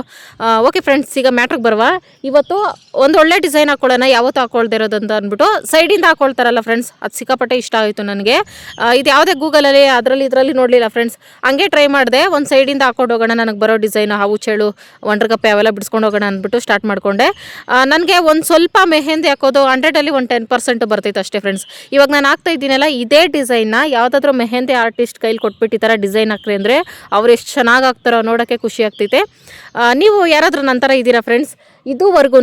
ಓಕೆ ಫ್ರೆಂಡ್ಸ್, ಈಗ ಮ್ಯಾಟ್ರಿಗೆ ಬರುವ. ಇವತ್ತು ಒಂದು ಒಳ್ಳೆ ಡಿಸೈನ್ ಹಾಕೊಳ್ಳೋಣ, ಯಾವತ್ತೂ ಹಾಕೊಳ್ದೇ ಇರೋದಂತ ಅಂದ್ಬಿಟ್ಟು ಸೈಡಿಂದ ಹಾಕೊಳ್ತಾರಲ್ಲ ಫ್ರೆಂಡ್ಸ್, ಅದು ಸಿಕ್ಕಾಪಟ್ಟೆ ಇಷ್ಟ ಆಯಿತು ನನಗೆ. ಇದು ಯಾವುದೇ ಗೂಗಲಲ್ಲಿ ಇದರಲ್ಲಿ ನೋಡಲಿಲ್ಲ ಫ್ರೆಂಡ್ಸ್, ಹಂಗೆ ಟ್ರೈ ಮಾಡಿದೆ. ಒಂದು ಸೈಡಿಂದ ಹಾಕೊಂಡು ಹೋಗೋಣ, ನನಗೆ ಬರೋ ಡಿಸೈನ್ ಹಾವು ಚೇಳು ಒಂಡ್ರಗಪ್ಪೆ ಅವೆಲ್ಲ ಬಿಡಿಸ್ಕೊಂಡು ಹೋಗೋಣ ಅಂದ್ಬಿಟ್ಟು ಸ್ಟಾರ್ಟ್ ಮಾಡಿಕೊಂಡೆ. ನನಗೆ ಒಂದು ಸ್ವಲ್ಪ ಮೆಹಂದಿ ಹಾಕೋದು 100ಅಲ್ಲಿ ಒಂದು 10% ಬರ್ತೈತೆ ಅಷ್ಟೇ ಫ್ರೆಂಡ್ಸ್. ಇವಾಗ ನಾನು ಹಾಕ್ತಾ ಇದ್ದೀನಲ್ಲ ಇದೇ ಡಿಸೈನ್ನ ಯಾವುದಾದ್ರೂ ಮೆಹಂದಿ ಆರ್ಟಿಸ್ಟ್ ಕೈಲಿ ಕೊಟ್ಬಿಟ್ಟು ಈ ಥರ ಡಿಸೈನ್ ಹಾಕ್ರಿ ಅಂದರೆ ಅವ್ರು ಎಷ್ಟು ಚೆನ್ನಾಗಿ ಹಾಕ್ತಾರೋ ನೋಡೋಕ್ಕೆ ಖುಷಿ ಆಗ್ತೈತೆ. ನೀವು ಯಾರಾದರೂ ನನ್ನ ಥರ ಇದ್ದೀರಾ ಫ್ರೆಂಡ್ಸ್? ಇದುವರೆಗೂ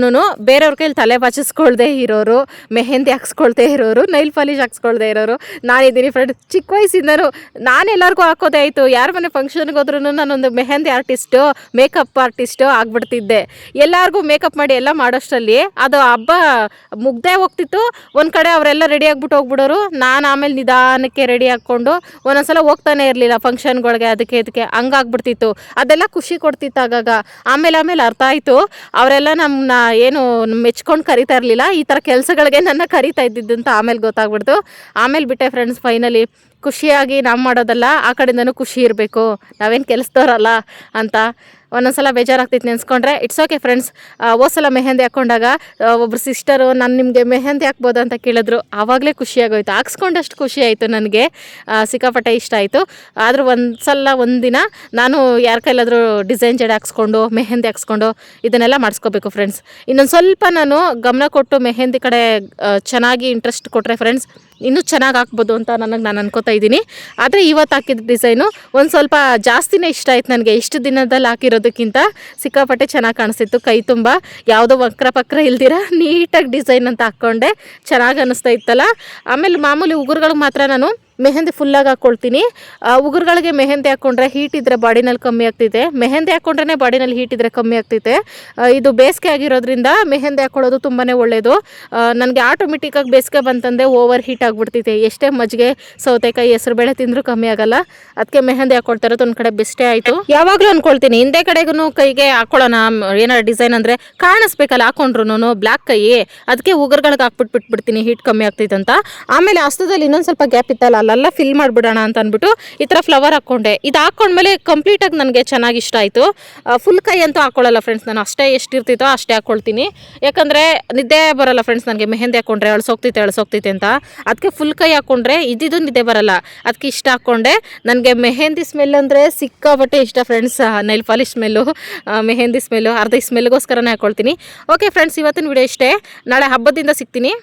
ಬೇರೆಯವ್ರ ಕೈಲಿ ತಲೆ ಬಾಚಿಸ್ಕೊಳ್ದೇ ಇರೋರು, ಮೆಹಂದಿ ಹಾಕ್ಸ್ಕೊಳ್ದೇ ಇರೋರು, ನೈಲ್ ಪಾಲಿಶ್ ಹಾಕ್ಸ್ಕೊಳ್ದೇ ಇರೋರು ನಾನಿದ್ದೀನಿ ಫ್ರೆಂಡ್ಸ್. ಚಿಕ್ಕ ವಯಸ್ಸಿಂದನೂ ನಾನು ಎಲ್ಲರಿಗೂ ಹಾಕೋದೇ ಆಯಿತು. ಯಾರ ಮನೆ ಫಂಕ್ಷನ್ಗೆ ಹೋದ್ರೂ ನಾನೊಂದು ಮೆಹಂದಿ ಆರ್ಟಿಸ್ಟು, ಮೇಕಪ್ ಆರ್ಟಿಸ್ಟು ಆಗಿಬಿಡ್ತಿದ್ದೆ. ಎಲ್ಲರಿಗೂ ಮೇಕಪ್ ಮಾಡಿ ಎಲ್ಲ ಮಾಡೋಷ್ಟರಲ್ಲಿ ಅದು ಹಬ್ಬ ಮುಗ್ದೇ ಹೋಗ್ತಿತ್ತು. ಒಂದು ಕಡೆ ಅವರೆಲ್ಲ ರೆಡಿ ಆಗಿಬಿಟ್ಟು ಹೋಗ್ಬಿಡೋರು, ನಾನು ಆಮೇಲೆ ನಿಧಾನಕ್ಕೆ ರೆಡಿ ಹಾಕ್ಕೊಂಡು ಒಂದೊಂದ್ಸಲ ಹೋಗ್ತಾನೆ ಇರಲಿಲ್ಲ ಫಂಕ್ಷನ್ಗಳಿಗೆ, ಅದಕ್ಕೆ ಹಂಗಾಗ್ಬಿಡ್ತಿತ್ತು. ಅದೆಲ್ಲ ಖುಷಿ ಕೊಡ್ತಿತ್ತು ಆಗಾಗ. ಆಮೇಲೆ ಅರ್ಥ ಆಯಿತು, ಅವರೆಲ್ಲ ನಮ್ಮನ್ನ ಏನು ಮೆಚ್ಕೊಂಡು ಕರಿತಾ ಇರಲಿಲ್ಲ, ಈ ಥರ ಕೆಲಸಗಳಿಗೆ ನನ್ನ ಕರಿತಾ ಇದ್ದಿದ್ದು ಅಂತ ಆಮೇಲೆ ಗೊತ್ತಾಗ್ಬಿಡ್ತು. ಆಮೇಲೆ ಬಿಟ್ಟೆ ಫ್ರೆಂಡ್ಸ್. ಫೈನಲಿ ಖುಷಿಯಾಗಿ ನಾವು ಮಾಡೋದಲ್ಲ, ಆ ಕಡೆಯಿಂದನೂ ಖುಷಿ ಇರಬೇಕು, ನಾವೇನು ಕೆಲಸದವ್ರಲ್ಲ ಅಂತ ಒಂದೊಂದ್ಸಲ ಬೇಜಾರಾಗ್ತೈತೆ ನೆನೆಸ್ಕೊಂಡ್ರೆ. It's okay friends. ಹೋದ್ಸಲ ಮೆಹಂದಿ ಹಾಕ್ಕೊಂಡಾಗ ಒಬ್ಬರು ಸಿಸ್ಟರು ನಾನು ನಿಮಗೆ ಮೆಹಂದಿ ಹಾಕ್ಬೋದು ಅಂತ ಕೇಳಿದ್ರು, ಆವಾಗಲೇ ಖುಷಿಯಾಗೋಯ್ತು. ಹಾಕ್ಸ್ಕೊಂಡಷ್ಟು ಖುಷಿ ಆಯಿತು ನನಗೆ, ಸಿಕ್ಕಾಪಟ್ಟೆ ಇಷ್ಟ ಆಯಿತು. ಆದರೂ ಒಂದಿನ ನಾನು ಯಾರ ಕೈಲಾದರೂ ಡಿಸೈನ್ ಜಡೆ ಹಾಕ್ಸ್ಕೊಂಡು ಮೆಹಂದಿ ಹಾಕ್ಸ್ಕೊಂಡು ಇದನ್ನೆಲ್ಲ ಮಾಡಿಸ್ಕೋಬೇಕು ಫ್ರೆಂಡ್ಸ್. ಇನ್ನೊಂದು ಸ್ವಲ್ಪ ನಾನು ಗಮನ ಕೊಟ್ಟು ಮೆಹಂದಿ ಕಡೆ ಚೆನ್ನಾಗಿ ಇಂಟ್ರೆಸ್ಟ್ ಕೊಟ್ಟರೆ ಫ್ರೆಂಡ್ಸ್ ಇನ್ನೂ ಚೆನ್ನಾಗಿ ಹಾಕ್ಬೋದು ಅಂತ ನಾನು ಅನ್ಕೋತಾ ಇದ್ದೀನಿ. ಆದರೆ ಇವತ್ತು ಹಾಕಿದ ಡಿಸೈನು ಒಂದು ಸ್ವಲ್ಪ ಜಾಸ್ತಿನೇ ಇಷ್ಟ ಆಯ್ತು ನನಗೆ. ಇಷ್ಟು ದಿನದಲ್ಲಿ ಹಾಕಿರೋದಕ್ಕಿಂತ ಸಿಕ್ಕಾಪಟ್ಟೆ ಚೆನ್ನಾಗಿ ಕಾಣಿಸ್ತಿತ್ತು. ಕೈ ತುಂಬ ಯಾವುದೋ ವಕ್ರ ಪಕ್ರ ಇಲ್ದಿರ ನೀಟಾಗಿ ಡಿಸೈನ್ ಅಂತ ಹಾಕ್ಕೊಂಡೆ, ಚೆನ್ನಾಗಿ ಅನ್ನಿಸ್ತಾ ಇತ್ತಲ್ಲ. ಆಮೇಲೆ ಮಾಮೂಲಿ ಉಗುರುಗಳಿಗೆ ಮಾತ್ರ ನಾನು ಮೆಹಂದಿ ಫುಲ್ಲಾಗಿ ಹಾಕ್ಕೊಳ್ತೀನಿ. ಉಗುರುಗಳಿಗೆ ಮೆಹಂದಿ ಹಾಕ್ಕೊಂಡ್ರೆ ಹೀಟ್ ಇದ್ದರೆ ಬಾಡಿನಲ್ಲಿ ಕಮ್ಮಿ ಆಗ್ತೈತೆ. ಮೆಹಂದಿ ಹಾಕ್ಕೊಂಡ್ರೆ ಬಾಡಿನಲ್ಲಿ ಹೀಟ್ ಇದ್ದರೆ ಕಮ್ಮಿ ಆಗ್ತೈತೆ. ಇದು ಬೇಸಿಗೆ ಆಗಿರೋದ್ರಿಂದ ಮೆಹಂದಿ ಹಾಕ್ಕೊಳ್ಳೋದು ತುಂಬಾ ಒಳ್ಳೆಯದು. ನನಗೆ ಆಟೋಮೆಟಿಕ್ಕಾಗಿ ಬೇಸಿಗೆ ಬಂತಂದರೆ ಓವರ್ ಹೀಟ್ ಆಗಿಬಿಡ್ತೈತೆ. ಎಷ್ಟೇ ಮಜ್ಜಿಗೆ, ಸೌತೆಕಾಯಿ, ಹೆಸರುಬೇಳೆ ತಿಂದರೂ ಕಮ್ಮಿ ಆಗಲ್ಲ. ಅದಕ್ಕೆ ಮೆಹಂದಿ ಹಾಕ್ಕೊಳ್ತಾ ಇರೋದು ಒಂದು ಕಡೆ ಬೆಸ್ಟೇ ಆಯಿತು. ಯಾವಾಗಲೂ ಅಂದ್ಕೊಳ್ತೀನಿ ಹಿಂದೆ ಕಡೆಗೂ ಕೈಗೆ ಹಾಕ್ಕೊಳ್ಳೋಣ ಏನಾರು ಡಿಸೈನ್ ಅಂದರೆ ಕಾಣಿಸ್ಬೇಕಲ್ಲ ಹಾಕ್ಕೊಂಡ್ರು ಬ್ಲ್ಯಾಕ್ ಕೈ, ಅದಕ್ಕೆ ಉಗುರುಗಳಿಗೆ ಬಿಟ್ಬಿಡ್ತೀನಿ ಹೀಟ್ ಕಮ್ಮಿ ಆಗ್ತೈತೆ ಅಂತ. ಆಮೇಲೆ ಹಸ್ತದಲ್ಲಿ ಇನ್ನೊಂದು ಸ್ವಲ್ಪ ಗ್ಯಾಪ್ ಇತ್ತಲ್ಲ, ಅಲ್ಲೆಲ್ಲ ಫಿಲ್ ಮಾಡಿಬಿಡೋಣ ಅಂತ ಅಂದ್ಬಿಟ್ಟು ಈ ಥರ ಫ್ಲವರ್ ಹಾಕ್ಕೊಂಡೆ. ಇದು ಹಾಕ್ಕೊಂಡ್ಮೇಲೆ ಕಂಪ್ಲೀಟಾಗಿ ನನಗೆ ಚೆನ್ನಾಗಿ ಇಷ್ಟ ಆಯಿತು. ಫುಲ್ ಕೈ ಅಂತೂ ಹಾಕ್ಕೊಳ್ಳಲ್ಲ ಫ್ರೆಂಡ್ಸ್, ನಾನು ಅಷ್ಟೇ ಎಷ್ಟಿರ್ತಿತ್ತೋ ಅಷ್ಟೇ ಹಾಕ್ಕೊಳ್ತೀನಿ. ಯಾಕಂದರೆ ನಿದ್ದೆ ಬರೋಲ್ಲ ಫ್ರೆಂಡ್ಸ್ ನನಗೆ ಮೆಹಂದಿ ಹಾಕ್ಕೊಂಡ್ರೆ ಅಳ್ಸೋಗ್ತೈತೆ ಅಂತ. ಅದಕ್ಕೆ ಫುಲ್ ಕೈ ಹಾಕ್ಕೊಂಡ್ರೆ ಇದ್ದಿದ್ದು ನಿದ್ದೆ ಬರೋಲ್ಲ, ಅದಕ್ಕೆ ಇಷ್ಟ ಹಾಕ್ಕೊಂಡೆ. ನನಗೆ ಮೆಹಂದಿ ಸ್ಮೆಲ್ ಅಂದರೆ ಸಿಕ್ಕಾಪಟ್ಟೆ ಇಷ್ಟ friends. Nail polish smell, mehndi smell, ಅರ್ಧ ಸ್ಮೆಲ್ಗೋಸ್ಕರನೇ ಹಾಕ್ಕೊಳ್ತೀನಿ. ಓಕೆ ಫ್ರೆಂಡ್ಸ್, ಇವತ್ತಿನ ವಿಡಿಯೋ ಇಷ್ಟೇ. ನಾಳೆ ಹಬ್ಬದಿಂದ ಸಿಗ್ತೀನಿ.